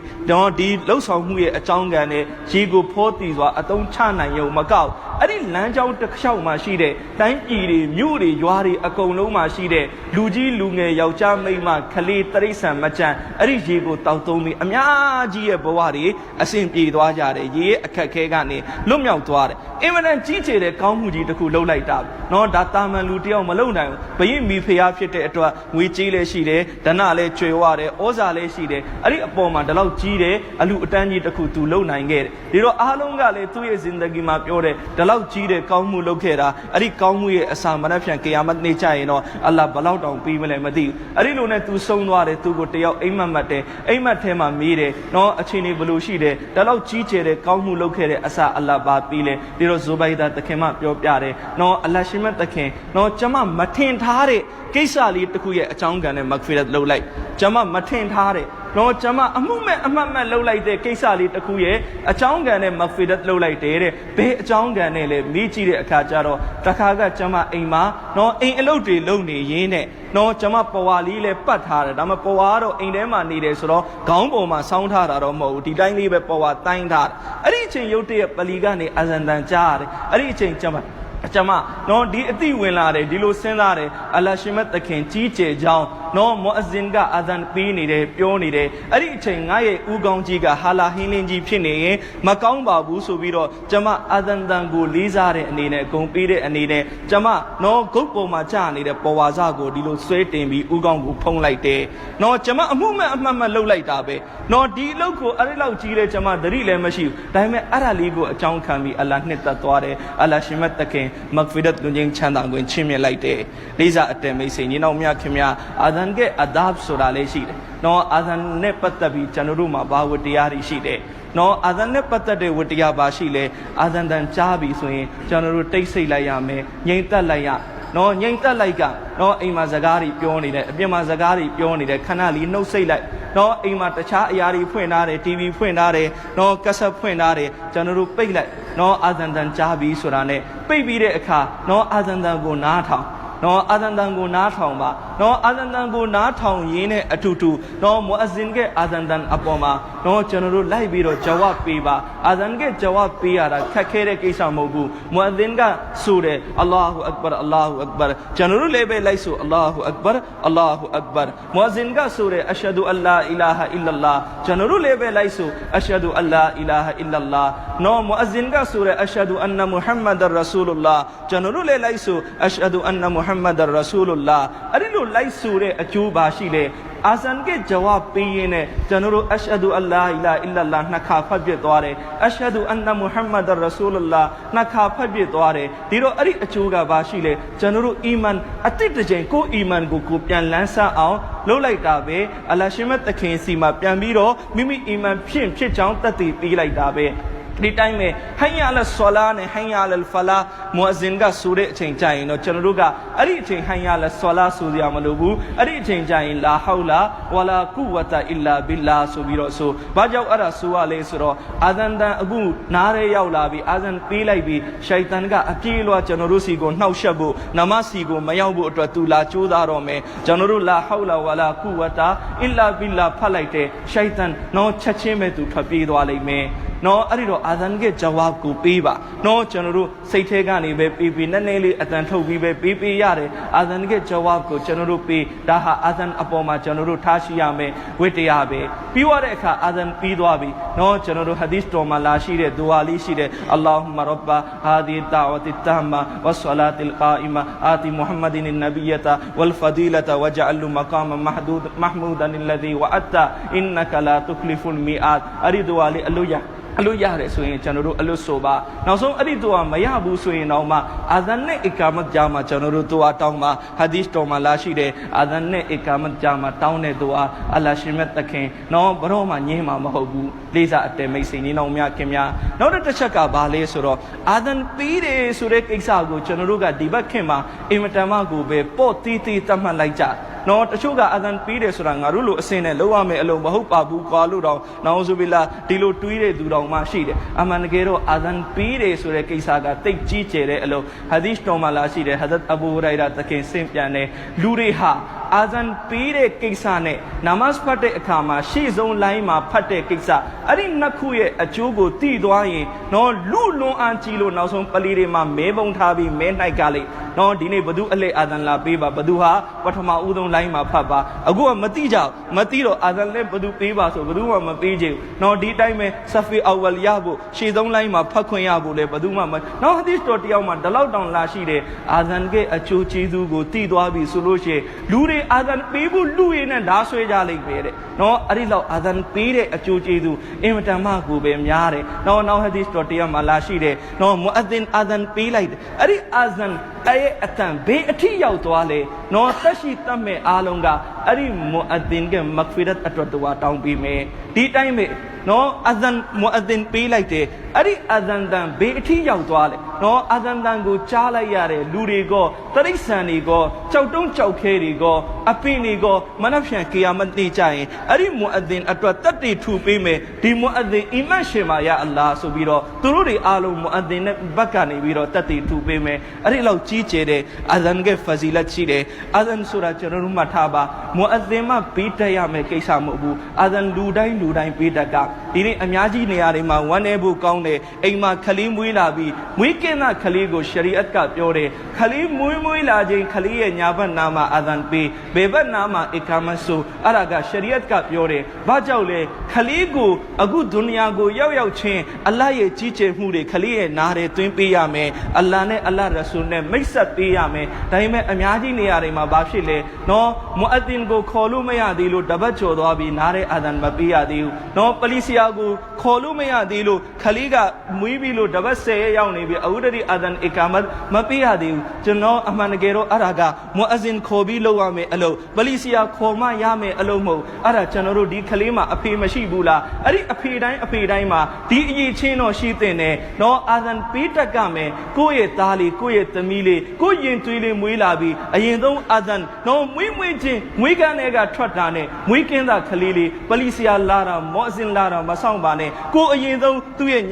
လှုပ်ဆောင်မှုရဲ့အကြောင်းကန်နဲ့ရေကိုဖောတည်စွာအသုံးချနိုင်ရုံမကောက်အဲ့ဒီလမ်းကြောင်းတစ်လျှောက်မှာရှိတဲ့တိုင်းပြည်တွေမြို့တွေရွာတွေအကုန်လုံးမှာရှိတဲ့လူကြီးလူငယ်ယောက်ျားမိန်းမကလေးတရိษံမကြံအဲ့ဒီရေကိုတောက်သုံးပြီးအများကြီးရဲ့ဘဝတွေအဆင်ပြေသွားကြတယ်ရေအခက်ခဲကနေလွတ်မြောက်သွားတယ်အင်မတန်ကြီးကျယ်တဲ့ကောင်းမှုကြီးတစ်ခုလှုပ်လိုက်တာနော်ဒါတာမန်လူတယောက်မလုပ်နိုင်ဘူးဘရင်မိဖုရားဖြစ်တဲ့အတွက်ငွေကြေးလည်းရှိတယ်ဒဏလည်းကျွေဝတယ်ဩဇာလည်းရှိတယ်အဲ့ဒီအပေါ်မှာဒီလောက်ကြီးတယ်အလူအတန်းကြီးတစ်ခုသူလုပ်နိုင်ခဲ့တယ်ဒီတော့အားလုံးကလည်းသူ့ရဲ့ဇင်ဒဂီမှာပြောတယ်ဒီလောက်ကြီးတဲ့ကောင်းမှုလုပ်ခဲ့တာအဲ့ဒီကောင်းမှုရဲ့အစာမနှက်ဖြန်ကိယာမတ်နေ့ကျရင်တော့အလ္လာဟ်ဘလောက်တောင်ပြီးမလဲမသိဘူးအဲ့ဒီလိုနဲ့သူဆုံးသွားတယ်သူကိုတယောက်အိမ်မက်တယ်အိမ်မက်ထဲမှာမေးတယ်နော်အချိန်လေးဘလို့ရှိတယ်ဒီလောက်ကြီးကျယ်တဲ့ကောင်းမှုလုပ်ခဲ့တဲ့အစာအလ္လာဟ်ဘာပြီးလဲဒီတော့ဇူဘိုင်ဒါတခင်မပြောပြတယ်နော်အလ္လာဟ်ရှင်မတ်တခင်နော်ကျမမထင်ထားတဲ့ကိစ္စလေးတစ်ခုရဲ့အကြောင်းကံနဲ့မဂ်ဖီရတ်လုပ်လိုက်ကျမမထင်ထားတဲ့ နော်ကျမအမှုမဲ့အမှတ်မဲ့လှုပ်လိုက်တဲ့ကိစ္စလေးတစ်ခုရဲ့အကြောင်းကံနဲ့မဂ်ဖီရတ်လှုပ်လိုက်တယ်တဲ့ဘယ်အကြောင်းကံနဲ့လဲမိကြည့်တဲ့အခါကျတော့တခါကကျမအိမ်မှာနော်အိမ်အလုပ်တွေလုပ်နေရင်းနဲ့နော်ကျမပဝါလေးလဲပတ်ထားတယ်ဒါမှပဝါကတော့အိမ်ထဲမှာနေတယ်ဆိုတော့ခေါင်းပေါ်မှာဆောင်းထားတာတော့မဟုတ်ဘူးဒီတိုင်းလေးပဲပဝါတိုင်းထားတယ်အဲ့ဒီအချိန်ရုတ်တရက်ပလီကနေအဇန်တန်ကြားရတယ်အဲ့ဒီအချိန်ကျမနော်ဒီအတိဝင်လာတယ်ဒီလိုစဉ်းစားတယ်အလရှိမတ်တခင်ကြီးကျယ်ကြောင်းနော်မွအဇင်ကအဇန်ပေးနေတယ်ပြောနေတယ်အဲ့ဒီအချိန်ငါရဲ့ဦးကောင်းကြီးကဟာလာဟင်းလင်းကြီးဖြစ်နေရင်မကောင်းပါဘူးဆိုပြီးတော့ကျမအဇန်တန်ကိုလေးစားတဲ့အနေနဲ့ဂုံပေးတဲ့အနေနဲ့ကျမနော်ဂုတ်ပေါ်မှာကြာနေတဲ့ပေါ်ဝါစကိုဒီလိုဆွဲတင်ပြီးဦးကောင်းကိုဖုံးလိုက်တယ်နော်ကျမအမှုမဲ့အမှတ်မဲ့လှုပ်လိုက်တာပဲနော်ဒီအလုပ်ကိုအဲ့ဒီလောက်ကြီးလဲကျမသတိလည်းမရှိဘူးဒါပေမဲ့အဲ့ဒါလေးကိုအကြောင်းခံပြီးအလ္လာဟ်နှစ်သက်သွားတယ်အလ္လာဟ်ရှိမတ်တခင်မဂ်ဖီရတ်လွန်ခြင်းချမ်းသာခွင့်ချီးမြှင့်လိုက်တယ်လေးစားအတ္တမိတ်ဆွေညီနောင်မြခင်များအာဇန်ကအာဒါဘ်ဆိုတာလေးရှိတယ်နော်အာဇန်နဲ့ပတ်သက်ပြီးကျွန်တော်တို့မှာဘာဝတ္တရားတွေရှိတယ်နော်အာဇန်နဲ့ပတ်သက်တဲ့ဝတ္တရားပါရှိလဲအာဇန်တန်ကြားပြီဆိုရင်ကျွန်တော်တို့တိတ်ဆိတ်လိုက်ရမယ်ငြိမ်သက်လိုက်ရနော်ငြိမ်သက်လိုက်ကနော်အိမ်မှာစကားတွေပြောနေတယ်အပြင်မှာစကားတွေပြောနေတယ်ခဏလေးနှုတ်ဆိတ်လိုက်နော်အိမ်မှာတခြားအရာတွေဖွင့်ထားတယ် TV ဖွင့်ထားတယ်နော်ကက်ဆက်ဖွင့်ထားတယ်ကျွန်တော်တို့ပိတ်လိုက်နော်အာဇန်တန်ကြားပြီဆိုတာနဲ့ပိတ်ပြီးတဲ့အခါနော်အာဇန်တန်ကိုနားထောင်နော်အာဇန်တန်ကိုနားထောင်ပါနော်အာဇန်တန်ကိုနားထောင်ရင်းနဲ့အထူတူနော်မွအဇင်ကအာဇန်တန်အပေါ်မှာနော်ကျွန်တော်တို့လိုက်ပြီးတော့ဂျဝပ်ပေးပါအာဇန်ကဂျဝပ်ပေးရတာခက်ခဲတဲ့ကိစ္စမဟုတ်ဘူးမွအဇင်ကဆိုတယ်အလ္လာဟူအက်ဘာအလ္လာဟူအက်ဘာကျွန်တော်တို့လည်းပဲလိုက်ဆိုအလ္လာဟူအက်ဘာအလ္လာဟူအက်ဘာမွအဇင်ကဆိုတယ်အရှဟဒူအလ္လာအီလာဟအီလလာကျွန်တော်တို့လည်းပဲလိုက်ဆိုအရှဟဒူအလ္လာအီလာဟအီလလာနော်မွအဇင်ကဆိုတယ်အရှဟဒူအန်နမုဟမ္မဒ်ရဆူလုလာကျွန်တော်တို့လည်းလိုက်ဆိုအရှဟဒူအန်နမုဟမ္မဒ်ရဆူလုလာအဲ့ဒီလိုလိုက်ဆိုတဲ့အကျိုးပါရှိလေအာဇန်ကဂျဝပ်ပေးရင်နဲ့ကျွန်တော်တို့အရှဟဒူအလ္လာအီလာအီလလာနှစ်ခါဖတ်ပြသွားတယ်အရှဟဒူအန်နမုဟမ္မဒ်ရဆူလုလာနှစ်ခါဖတ်ပြသွားတယ်ဒီတော့အဲ့ဒီအကျိုးကပါရှိလေကျွန်တော်တို့အီမန်အတိတ်တစ်ချိန်ကိုအီမန်ကိုပြန်လန်းဆန်းအောင်လုပ်လိုက်တာပဲအလ္လာဟ်ရှင်မတ်တခင်စီမှာပြန်ပြီးတော့မိမိအီမန်ဖြစ်ကြောင်းတတ်သိပေးလိုက်တာပဲဒီတိုင်းပဲဟိုင်ယာလဆလာနဲ့ဟိုင်ယာလဖလာမွအဇင်ကဆိုတဲ့အချိန်ကြရင်တော့ကျွန်တော်တို့ကအဲ့ဒီအချိန်ဟိုင်ယာလဆလာဆိုရမလို့ဘူးအဲ့ဒီအချိန်ကြရင်လာဟောလာဝလာကုဝတာအီလာဘီလာဆိုပြီးတော့ဆိုဘာကြောင့်အဲ့ဒါဆိုရလဲဆိုတော့အာဇန်တန်အခုနားရဲရောက်လာပြီးအာဇန်ပေးလိုက်ပြီးရှိုက်တန်ကအပြေးလွှာကျွန်တော်တို့စီကိုနှောက်ယှက်ဖို့နမစီကိုမရောက်ဖို့အတွက်သူလာကြိုးစားတော့မယ်ကျွန်တော်တို့လာဟောလာဝလာကုဝတာအီလာဘီလာဖတ်လိုက်တဲ့ရှိုက်တန်တော့ချက်ချင်းပဲသူထွက်ပြေးသွားလိမ့်မယ်နော်အဲ့ဒီတော့အာဇန်ကဂျဝပ်ကိုပေးပါနော်ကျွန်တော်တို့စိတ်ထဲကနေပဲပေးနည်းနည်းလေးအတန်ထုတ်ပြီးပဲပေးရတယ်အာဇန်ကဂျဝပ်ကိုကျွန်တော်တို့ပေးဒါဟာအာဇန်အပေါ်မှာကျွန်တော်တို့ထားရှိရမယ်ဝတ္တရားပဲပြီးသွားတဲ့အခါအာဇန်ပြီးသွားပြီနော်ကျွန်တော်တို့ဟာဒီသ်တော်မှာလာရှိတဲ့ဒူအာလေးရှိတဲ့အလ္လာဟူမရဘ္ဘာဟာဒီတာဝတိတမ်မာဝဆလာတိလ်ကာအီမာအာတီမုဟမ္မဒင်နဘီယတာဝလ်ဖဒီလတာဝဂျအလ်မကာမမဟဒူဒ်မဟမူဒန်လဒီဝအတာအင်နကလာတုခလီဖုလ်မီအာတ်အရီဒူအာလေးအလိုရတယ်ဆိုရင်ကျွန်တော်တို့အလွတ်ဆိုပါနောက်ဆုံးအဲ့ဒီတူမရဘူးဆိုရင်တော့မှအာဇန်နဲ့အီကာမတ်ကြားမှာကျွန်တော်တို့တူအားတောင်းမှာဟာဒီသ်တော်မှာလာရှိတဲ့အာဇန်နဲ့အီကာမတ်ကြားမှာတောင်းတဲ့တူအားအလ္လာဟ်ရှင်မြတ်တခင်နော်ဘရောမှညင်းမှာမဟုတ်ဘူးလေးစားအတဲမိတ်ဆွေညီနောင်များခင်များနောက်တစ်ချက်ကဘာလဲဆိုတော့အာဇန်ပြီးတယ်ဆိုတဲ့ကိစ္စကိုကျွန်တော်တို့ကဒီဘက်ခင်မှာအင်မတန်မှကိုပဲပေါ့တီးသတ်မှတ်လိုက်ကြနော်တချို့ကအာဇန်ပြီးတယ်ဆိုတာငါတို့လိုအစင်းနဲ့လောက်ရမယ်အလုံးမဟုတ်ပါဘူးကွာလို့တော့နောင်ဆိုဘီလာဒီလိုတွေးတဲ့သူတော်မှရှိတယ်အမှန်တကယ်တော့အာဇန်ပြီးတယ်ဆိုတဲ့ကိစ္စကတိတ်ကြီးကျယ်တဲ့အလုံးဟာဒီသ်တော်မှာလာရှိတယ်ဟဇတ်အဘူဟူရိုင်ရာတခင်ဆင့်ပြန်တယ်လူတွေဟာအာဇန်ပြီးတဲ့ကိစ္စနဲ့နမတ်ဖတ်တဲ့အခါမှာရှေ့ဆုံးလိုင်းမှာဖတ်တဲ့ကိစ္စအဲ့ဒီနှစ်ခုရဲ့အကျိုးကိုသိသွားရင်နော်လူလွန်အားကြီးလို့နောက်ဆုံးပလီတွေမှာမဲပုံထားပြီးမဲနိုင်ကြလိမ့်နော်ဒီနေ့ဘသူအလဲအာဇန်လာပေးပါဘသူဟာပထမဦးဆုံးလိုင်းမှာဖတ်ပါအခုကမသိကြဘူးမသိတော့အာဇန်လဲဘသူပေးပါဆိုဘသူမှမပေးချင်ဘူးနော်ဒီတိုင်းပဲဆဖီအဝလ်ရဖို့ရှေ့ဆုံးလိုင်းမှာဖတ်ခွင့်ရဖို့လဲဘသူမှမနော်ဟာဒီသ်တော်တယောက်မှဒီလောက်တောင်လာရှိတယ်အာဇန်ကအကျိုးကျေးဇူးကိုသိသွားပြီဆိုလို့ရှိရင်လူတွေအာဇန်ပေးဖို့လူရင်းနဲ့ဓာဆွဲကြလိမ့်မယ်တဲ့နော်အဲ့ဒီလောက်အာဇန်ပေးတဲ့အကျိုးကျေးဇူးအင်မတန်မှကိုပဲများတယ်နော်ဟာဒီသ်တော်တယောက်မှလာရှိတယ်နော်မွအဇင်အာဇန်ပေးလိုက်တယ်အဲ့ဒီအာဇန်အဲ့အတန်ဘေးအထိရောက်သွားလေနော်သက်ရှိတတ်မဲ့အားလုံးကအဲ့ဒီမွအဇင်ကမဂ်ဖီရတ်အတွက်တော်တောင်းပေးမယ်ဒီတိုင်းပဲ နော်အဇန်မူအဇင်ပေးလိုက်တယ်အဲ့ဒီအဇန်တန်ဘေးအထိရောက်သွားတယ်နော်အဇန်တန်ကိုကြားလိုက်ရတဲ့လူတွေကတရိษံတွေကကြောက်တုံးကြောက်ခဲတွေကအပင်တွေကမနှက်ဖြန်ကီယာမတ်နေ့ကြရင်အဲ့ဒီမူအဇင်အတွက်တတ်တည်ထူပေးမယ်ဒီမူအဇင်အီမန်ရှင်မာယာအလ္လာဟ်ဆိုပြီးတော့သူတို့တွေအားလုံးမူအဇင်နဲ့ဘက်ကနေပြီးတော့တတ်တည်ထူပေးမယ်အဲ့ဒီလောက်ကြီးကျယ်တဲ့အဇန်ကဖဇီလတ်ရှိတယ်အဇန်ဆိုတာကျွန်တော်တို့မှတ်ထားပါမူအဇင်မှပေးတတ်ရမယ်ကိစ္စမဟုတ်ဘူးအဇန်လူတိုင်းပေးတတ်ကဒီနေ့အများကြီးနေရာတွေမှာဝမ်းနေဖို့ကောင်းတယ်အိမ်မှာခလေးမွေးလာပြီးမွေးကင်းတဲ့ခလေးကိုရှရီအတ်ကပြောတယ်ခလေးမွေးလာခြင်းခလေးရဲ့ညာဘက်နာမှာအဇန်ပေးဘယ်ဘက်နာမှာအကာမတ်ဆိုအဲ့ဒါကရှရီအတ်ကပြောတယ်ဘာကြောင့်လဲခလေးကိုအခုဒုနီယာကိုရောက်ချင်းအလ္လာဟ်ရဲ့ကြီးကျယ်မှုတွေခလေးရဲ့နားတွေသွင်းပေးရမယ်အလ္လာဟ်နဲ့အလ္လာဟ်ရဆူလ်နဲ့မိတ်ဆက်ပေးရမယ်ဒါပေမဲ့အများကြီးနေရာတွေမှာဘာဖြစ်လဲနော်မူအဇင်ကိုခေါ်လို့မရသေးလို့တပတ်ကျော်သွားပြီးနားတဲ့အဇန်မပေးရသေးဘူးနော်ပလီစီယာကိုခေါ်လို့မရသေးလို့ခလေးကမွေးပြီးလို့တပတ်10ရက်ရောက်နေပြီအခုတည်းအဇန်အကာမတ်မပေးရသေးဘူးကျွန်တော်အမှန်တကယ်တော့အဲ့ဒါကမူအဇင်ခေါ်ပြီးလုပ်ရမယ်အလုပ်ပလီစီယာခေါ်မှရမယ်အလုပ်မဟုတ်အဲ့ဒါကျွန်တော်တို့ဒီခလေးမှာအဖေမရှိဘူးလားအဲ့ဒီအဖေတိုင်းမှာဒီအရေးချင်းတော့ရှိတဲ့နဲ့နော်အဇန်ပေးတတ်ကမယ်ကိုယ့်ရဲ့သားလေးကိုယ့်ရဲ့သမီးလေးကိုယ့်ရင်သွေးလေးမွေးလာပြီးအရင်ဆုံးအဇန်နော်မွေးချင်းမွေးကန်းတွေကထွက်တာနဲ့မွေးကင်းတာခလေးလေးပလီစီယာလာတာမောအဇင်လာတာမဆောင်ပါနဲ့ကိုအရင်ဆုံးသူ့ရဲ့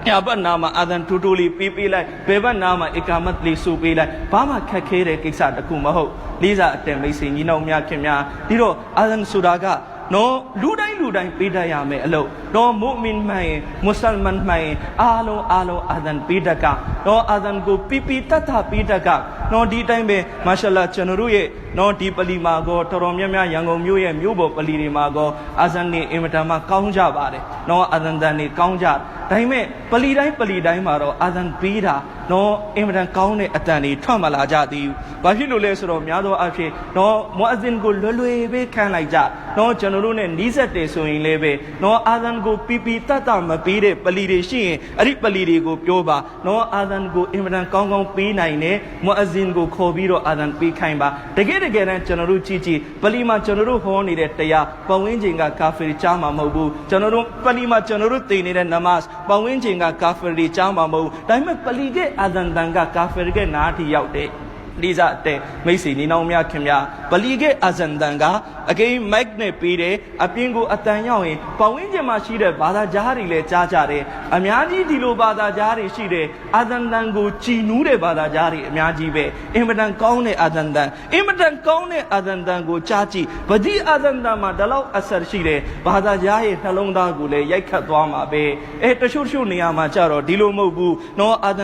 ညာဘတ်နာမှာအဇန်တူလေးပေးလိုက်ဘယ်ဘတ်နာမှာအကာမတ်လေးဆိုပေးလိုက်ဘာမှခက်ခဲတဲ့ကိစ္စတခုမဟုတ်လေးစားအတန်မိတ်ဆွေညီနောင်များခင်များဒီတော့အဇန်ဆိုတာကနော်လူတိုင်းပေးတတ်ရမယ်အလို့နော်မုမင်မှန်မွတ်စလမန်မှန်အားလုံးအဇန်ပေးတတ်ကနော်အဇန်ကိုပီတတ်ပေးတတ်ကနော်ဒီတိုင်းပဲမာရှာလာကျွန်တော်တို့ရဲ့နော်ဒီပလီမာကောတော်တော်များများရန်ကုန်မြို့ရဲ့မြို့ပေါ်ပလီတွေမှာကောအဇန်နေအင်မတန်မှကောင်းကြပါတယ်နော်အဇန်တန်နေကောင်းကြဒါပေမဲ့ပလီတိုင်းမှာတော့အဇန်ပေးတာနော်အင်မတန်ကောင်းတဲ့အတန်တွေထွက်မလာကြသေးဘူးဘာဖြစ်လို့လဲဆိုတော့များသောအားဖြင့်နော်မွတ်အဇင်ကိုလွယ်ပဲခံလိုက်ကြနော်ကျွန်တော်တို့ နဲ့နီးစပ်တယ်ဆိုရင်လည်းပဲနော်အာဇန်ကိုပီတတ်မပေးတဲ့ပလီတွေရှိရင်အဲ့ဒီပလီတွေကိုပြောပါနော်အာဇန်ကိုအင်မတန်ကောင်းပေးနိုင်တယ်မွတ်အဇင်ကိုခေါ်ပြီးတော့အာဇန်ပေးခိုင်းပါတကယ်တမ်းကျွန်တော်တို့ကြည့်ပလီမှာကျွန်တော်တို့ဟောနေတဲ့တရားပတ်ဝန်းကျင်ကကာဖီကြားမှာမဟုတ်ဘူးကျွန်တော်တို့ပလီမှာကျွန်တော်တို့သိနေတဲ့နမတ်ပတ်ဝန်းကျင်ကကာဖီတွေကြားမှာမဟုတ်ဒါပေမဲ့ပလီကအာဇန်တန်ကကာဖီကနားထိရောက်တယ်လေးစားတဲ့မိတ်ဆွေညီနောင်များခင်များပလီကအဇန်တန်ကအကိန်းမိုက်နဲ့ပြီးတယ်အပြင်ကိုအတန်ရောက်ရင်ပတ်ဝန်းကျင်မှာရှိတဲ့ဘာသာကြားတွေလည်းကြားကြတယ်အများကြီးဒီလိုဘာသာကြားတွေရှိတယ်အာဇန်တန်ကိုကြည်နူးတဲ့ဘာသာကြားတွေအများကြီးပဲအင်မတန်ကောင်းတဲ့အာဇန်တန်အင်မတန်ကောင်းတဲ့အာဇန်တန်ကိုကြားကြည့်ဗဒီအာဇန်တန်မှာဒီလောက်အဆရှိတယ်ဘာသာကြားရဲ့နှလုံးသားကိုလည်းရိုက်ခတ်သွားမှာပဲတချို့နေရာမှာကြတော့ဒီလိုမဟုတ်ဘူးနော်အာဇ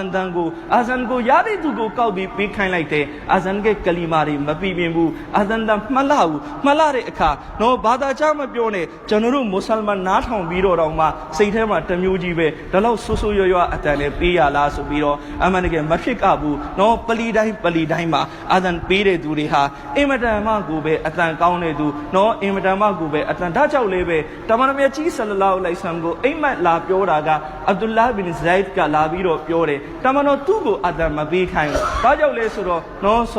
န်ကိုရတဲ့သူကိုကောက်ပြီးပေးခိုင်းလိုက်တယ်အာဇန်ကကလီမာတွေမပြင်းဘူးအာဇန်တန်မှတ်လာတဲ့အခါနော်ဘာသာကြားမပြောနဲ့ကျွန်တော်တို့မွတ်စလမန်နားထောင်ပြီးတော့မှစိတ်ထဲမှာတမျိုးကြီးပဲဒါလောက်ဆိုးရွားအတန်နဲ့ပေးရလားဆိုပြီးတော့အမှန်တကယ်မဖြစ်ကဘူးနော်ပလီတိုင်းမှာအာဇန်ပေးတဲ့သူတွေဟာအင်မတန်မှကိုပဲအတန်ကောင်းတဲ့သူနော်အင်မတန်မှကိုပဲအတန်ဒါကြောင့်လည်းပဲတမန်တော်မြတ်ကြီးဆလလာလဟ်အလိုင်ဝါဆလမ်ကိုအိမ်မက်လာပြောတာကအဗ္ဒူလာဘင်ဇိုက်ဒ်ကလာပြီးတော့ပြောတယ်တမန်တော်သူ့ကိုအတန်မပေးခိုင်းဘူးဘာကြောင့်လဲဆိုတော့နော်ဟာ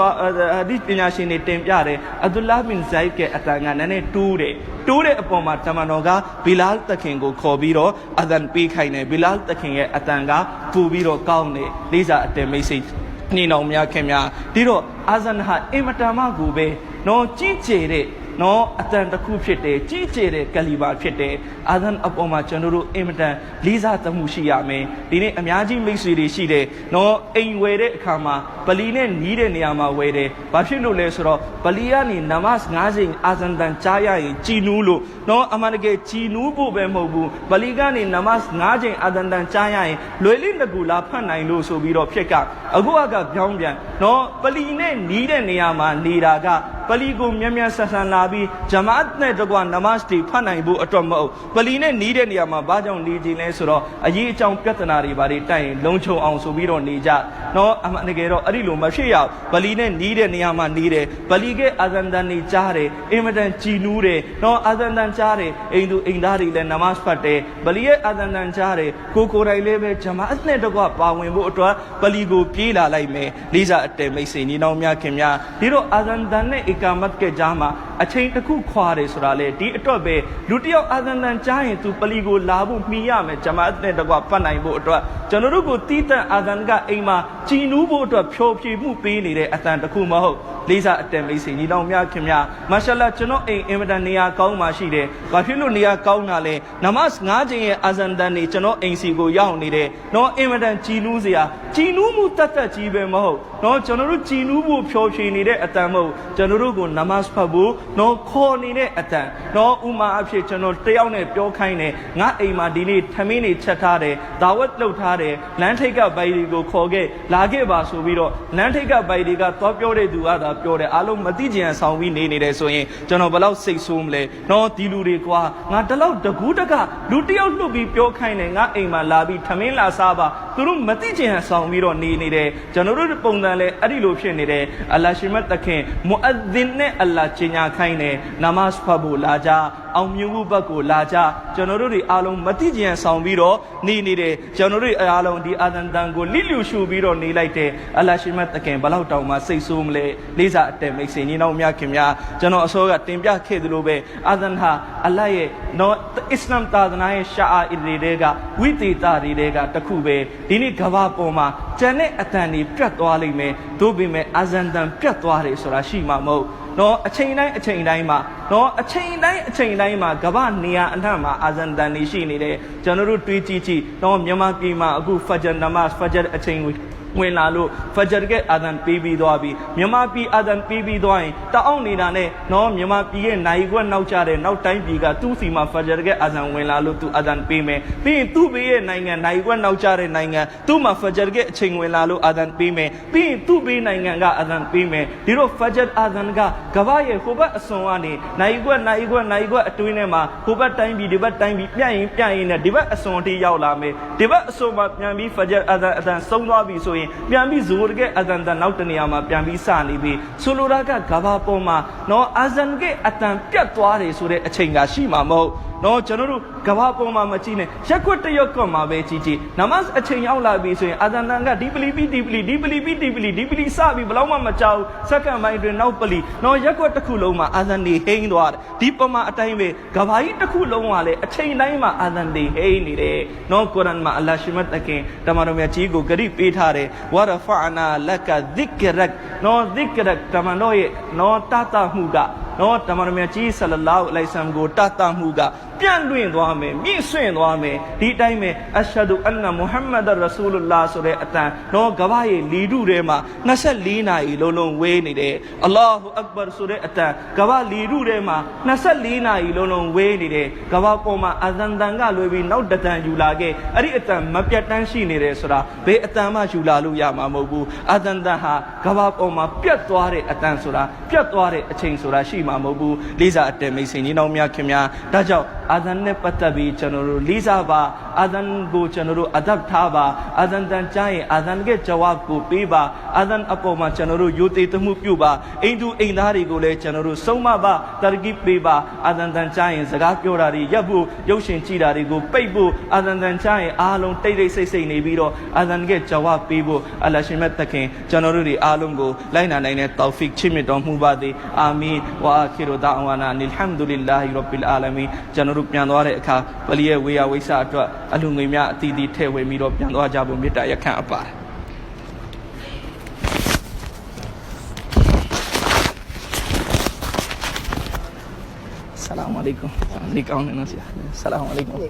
ဒီပညာရှင်တွေတင်ပြတယ်အဗ္ဒူလာဘင်ဇိုက်ဒ်ကအတန်ကနည်းနည်းတိုးတဲ့အပေါ်မှာတမန်တော်ကဘီလာတခင်ကိုခေါ်ပြီးတော့အဇန်ပေးခိုင်းတယ်ဘီလာတခင်ရဲ့အတန်ကပူပြီးတော့ကောင်းတယ်လေးစားအတန်မိတ်ဆွေညီနောင်များခင်များဒီတော့အာဇန်ဟာအင်မတန်မှကိုပဲနော်ကြီးကျယ်တဲ့နော်အတန်တစ်ခုဖြစ်တယ်ကြီးကျယ်တဲ့ကလီဘာဖြစ်တယ်အာဇန်အပေါ်မှာကျွန်တော်တို့အင်မတန်လေးစားသမှုရှိရမယ်ဒီနေ့အများကြီးမိတ်ဆွေတွေရှိတယ်နော်အိမ်ဝယ်တဲ့အခါမှာပလီနဲ့နီးတဲ့နေရာမှာဝယ်တယ်ဘာဖြစ်လို့လဲဆိုတော့ပလီကနေနမတ်9ချိန်အာဇန်တန်ကြားရရင်ကြည်နူးလို့နော်အမှန်တကယ်ကြည်နူးဖို့ပဲမဟုတ်ဘူးပလီကနေနမတ်9ချိန်အာဇန်တန်ကြားရရင်လွယ်လေးတကူလာဖတ်နိုင်လို့ဆိုပြီးတော့ဖြစ်ကအခုကပြောင်းပြန်နော်ပလီနဲ့နီးတဲ့နေရာမှာနေတာကပလီကိုမြတ်ဆန်လာပြီးဂျမာတ်နဲ့တကွာနမတ်တွေဖတ်နိုင်ဖို့အတွက်မဟုတ်ပလီနဲ့နီးတဲ့နေရာမှာဘာကြောင့်နေခြင်းလဲဆိုတော့အရေးအကြောင်းပြဿနာတွေဘာတွေတိုက်ရင်လုံခြုံအောင်ဆိုပြီးတော့နေကြနော်အမှန်တကယ်တော့အဲ့ဒီလိုမဖြစ်ရပလီနဲ့နီးတဲ့နေရာမှာနေတယ်ပလီကအာဇန်တန်နေကြားတယ်အင်မတန်ကြည်နူးတယ်နော်အာဇန်တန်ကြားတယ်အိမ်သူအိမ်သားတွေလည်းနမတ်ဖတ်တယ်ပလီရဲ့အာဇန်တန်ကြားတယ်ကိုယ်တိုင်လည်းပဲဂျမာတ်နဲ့တကွာပါဝင်ဖို့အတွက်ပလီကိုပြေးလာလိုက်မယ်လေးစားအတဲမိတ်ဆွေညီနောင်များခင်များဒီတော့အာဇန်တန်နဲ့ အကာမတ်ကဂျာမှာအချိန်တစ်ခုခွာတယ်ဆိုတာလေဒီအတွက်ပဲလူတယောက်အာဇန်တန်ကြားရင်သူပလီကိုလာဖို့မှီရမယ်ဂျမာအတ်နဲ့တကွပတ်နိုင်ဖို့အတွက်ကျွန်တော်တို့ကိုတီးတန့်အာဇန်ကအိမ်မှာကြည်နူးဖို့အတွက်ဖြိုဖြေမှုပေးနေတဲ့အတန်တစ်ခုမဟုတ်လေးစားအတန်မိတ်ဆွေညီတော်များခင်ဗျာမာရှာလာကျွန်တော်အိမ်အင်မတန်နေရာကောင်းမှရှိတယ်ဘာဖြစ်လို့နေရာကောင်းတာလဲနမတ်9ချိန်ရဲ့အာဇန်တန်နေကျွန်တော်အိမ်စီကိုရောက်နေတယ်နော်အင်မတန်ကြည်နူးစရာကြည်နူးမှုတတ်ကြီးပဲမဟုတ်နော်ကျွန်တော်တို့ကြည်နူးဖို့ဖြောဖြေနေတဲ့အတန်မဟုတ်ကျွန်တော်တို့ကိုနမတ်ဖတ်ဖို့နော်ခေါ်နေတဲ့အတန်နော်ဥမာအဖြစ်ကျွန်တော်တယောက်နဲ့ပြောခိုင်းတယ်ငါအိမ်မှာဒီနေ့ထမင်းတွေချက်ထားတယ်ဒါဝတ်လုပ်ထားတယ်လမ်းထိပ်ကဘိုင်တွေကိုခေါ်ခဲ့လာခဲ့ပါဆိုပြီးတော့လမ်းထိပ်ကဘိုင်တွေကသွားပြောတဲ့သူကသာပြောတယ်အားလုံးမသိကြံဆောင်ပြီးနေတယ်ဆိုရင်ကျွန်တော်ဘယ်လောက်စိတ်ဆိုးမလဲနော်ဒီလူတွေကွာငါတလောက်တကူးတကလူတယောက်လှုပ်ပြီးပြောခိုင်းတယ်ငါအိမ်မှာလာပြီးထမင်းလာစားပါသူတို့မသိကြံဆောင်ပြီးတော့နေတယ်ကျွန်တော်တို့ပုံစံလဲအဲ့ဒီလိုဖြစ်နေတယ်အလ္လာဟ်ရှိမတ်တခင်မူအဒ်ဒင်နဲ့အလ္လာဟ်ကြီးညာခိုင်းတယ်နမတ်ဖတ်ဖို့လာကြအောင်မြင်မှုဘက်ကိုလာကြကျွန်တော်တို့တွေအားလုံးမတိကျန်ဆောင်ပြီးတော့နေတယ်ကျွန်တော်တို့အားလုံးဒီအာဇန်တန်ကိုလိလူရှူပြီးတော့နေလိုက်တယ်အလ္လာဟ်ရှိမတ်တခင်ဘလောက်တောင်မှစိတ်ဆိုးမလဲလေးစားအတက်မိတ်ဆွေညီနောင်များခင်များကျွန်တော်အစောကတင်ပြခဲ့သလိုပဲအာဇန်ဟာအလ္လာဟ်ရဲ့နော်အစ္စလာမ်သာသနာရဲ့ရှာအာအီတွေကဝိသေသတွေကတခုပဲဒီနေ့ကဘာပေါ်မှာကျန်တဲ့အတန်တွေပြတ်သွားလိမ့်မယ်တို့ပေမဲ့အာဇန်တန်ပြတ်သွားတယ်ဆိုတာရှိမှာမဟုတ်နော်အချိန်တိုင်းမှာနော်အချိန်တိုင်းမှာကမ္ဘာနေရာအနှံ့မှာအာဇန်တန်နေရှိနေတယ်ကျွန်တော်တို့တွေးကြည့်နော်မြန်မာပြည်မှာအခုဖဂျာနမတ်ဖဂျာအချိန်ဝင်လာလို့ဖဂျာကအာဇန်ပေးပြီးသွားပြီမြန်မာပြည်အာဇန်ပေးပြီးသွားရင်တအောင်နေတာနဲ့နော်မြန်မာပြည်ရဲ့နိုင်ခွက်နောက်ကျတဲ့နောက်တိုင်းပြည်ကသူ့စီမှာဖဂျာကအာဇန်ဝင်လာလို့သူအာဇန်ပေးမယ်ပြီးရင်သူ့ဘေးရဲ့နိုင်ငံနိုင်ခွက်နောက်ကျတဲ့နိုင်ငံသူ့မှာဖဂျာကအချိန်ဝင်လာလို့အာဇန်ပေးမယ်ပြီးရင်သူ့ဘေးနိုင်ငံကအာဇန်ပေးမယ်ဒီတော့ဖဂျာအာဇန်ကကဘာရဲ့ဟိုဘက်အစွန်ကနေနိုင်ခွက်အတွင်းထဲမှာဟိုဘက်တိုင်းပြည်ဒီဘက်တိုင်းပြည်ပြန့်ရင်နဲ့ဒီဘက်အစွန်ထိရောက်လာမယ်ဒီဘက်အစွန်မှာပြန်ပြီးဖဂျာအာဇန်ဆုံးသွားပြီဆိုရင်ပြန်ပြီးဇိုရ်ကအဇန်တန်နောက်တနေရာမှာပြန်ပြီးစနေပြီဆိုလိုတာကကဘာပေါ်မှာနော်အာဇန်ကအတန်ပြတ်သွားတယ်ဆိုတဲ့အချိန်ကရှိမှာမဟုတ်နော်ကျွန်တော်တို့ကဘာပေါ်မှာမကြည့်နဲ့ရက်ကွက်တရက်ကွက်မှာပဲကြည့်နမတ်အချိန်ရောက်လာပြီဆိုရင်အာဇန်တန်ကဒီပလီစပြီးဘယ်လောက်မှမကြောက်စက္ကန့်ပိုင်းတွင်နောက်ပလီနော်ရက်ကွက်တစ်ခုလုံးမှာအာဇန်တွေဟိန်းသွားတယ်ဒီပမာအတိုင်းပဲကဘာကြီးတစ်ခုလုံးကလည်းအချိန်တိုင်းမှာအာဇန်တွေဟိန်းနေတယ်နော်ကုရ်အာန်မှာအလ္လာဟ်ရှိမတ်တခင်တမန်တော်မြတ်ကြီးကိုဂရိပေးထားတယ်ဝရဖအနာလကဇိကရက်နော်ဇိကရက်တမန်တော်ရဲ့နော်တတမှုကနော်တမန်တော်မြတ်ကြီးဆလလောလ္လဟ်အလိုင်ဆမ်ကိုတတမှုကပြန့်လွင့်သွားမယ်မြင့်ဆွင့်သွားမယ်ဒီတိုင်းပဲအရှဟဒူအန်နမုဟမ္မဒ်ရဆူလုလာဆိုတဲ့အတန်နော်ကဘာရဲ့လီဒုထဲမှာ24နာရီလုံးဝေးနေတယ်အလ္လာဟူအက်ဘာဆိုတဲ့အတန်ကဘာလီဒုထဲမှာ24နာရီလုံးဝေးနေတယ်ကဘာပေါ်မှာအာဇန်တန်ကလွယ်ပြီးနောက်တတန်ယူလာခဲ့အဲ့ဒီအတန်မပြတ်တမ်းရှိနေတယ်ဆိုတာဘယ်အတန်မှယူလာလို့ရမှာမဟုတ်ဘူးအာဇန်တန်ဟာကဘာပေါ်မှာပြတ်သွားတဲ့အတန်ဆိုတာပြတ်သွားတဲ့အချိန်ဆိုတာရှိမှာမဟုတ်ဘူးလေးစားအတဲမိတ်ဆွေညီနောင်များခင်များဒါကြောင့်အာဇန်နဲ့ပတ်သက်ပြီးကျွန်တော်တို့လေးစားပါအာဇန်ကိုကျွန်တော်တို့အဒပ်ထားပါအာဇန်တန်ကြားရင်အာဇန်ရဲ့ဂျဝပ်ကိုပေးပါအာဇန်အပေါ်မှာကျွန်တော်တို့ယိုသေးသမှုပြုပါအိမ်သူအိမ်သားတွေကိုလည်းကျွန်တော်တို့ဆုံးမပါတရဂိပေးပါအာဇန်တန်ကြားရင်စကားပြောတာတွေရပ်ဖို့ရုပ်ရှင်ကြည့်တာတွေကိုပိတ်ဖို့အာဇန်တန်ကြားရင်အားလုံးတိတ်ဆိတ်နေပြီးတော့အာဇန်ရဲ့ဂျဝပ်ပေးဖို့အလ္လာဟ်ရှင်မြတ်တခင်ကျွန်တော်တို့တွေအားလုံးကိုလိုက်နာနိုင်တဲ့တောဖီခ်ချစ်မြတ်တော်မူပါသည်အာမင်ဝါအာခီရူဒါအဝါနာအလ်ဟမ်ဒူလ illlahi rabbil alamin ကျွန်တော်တို့ပြန်သွားတဲ့အခါပလီရဲ့ဝေယဝိဆာအတွက်အလူငွေများအတီးတီးထည့်ဝင်ပြီးတော့ပြန်သွားကြဖို့မေတ္တာရက်ခံအပ်ပါတယ်ဆလာမ်အလိုင်ကွမ်ဒီကောင်းနေနော်ဆရာဆလာမ်အလိုင်ကွမ်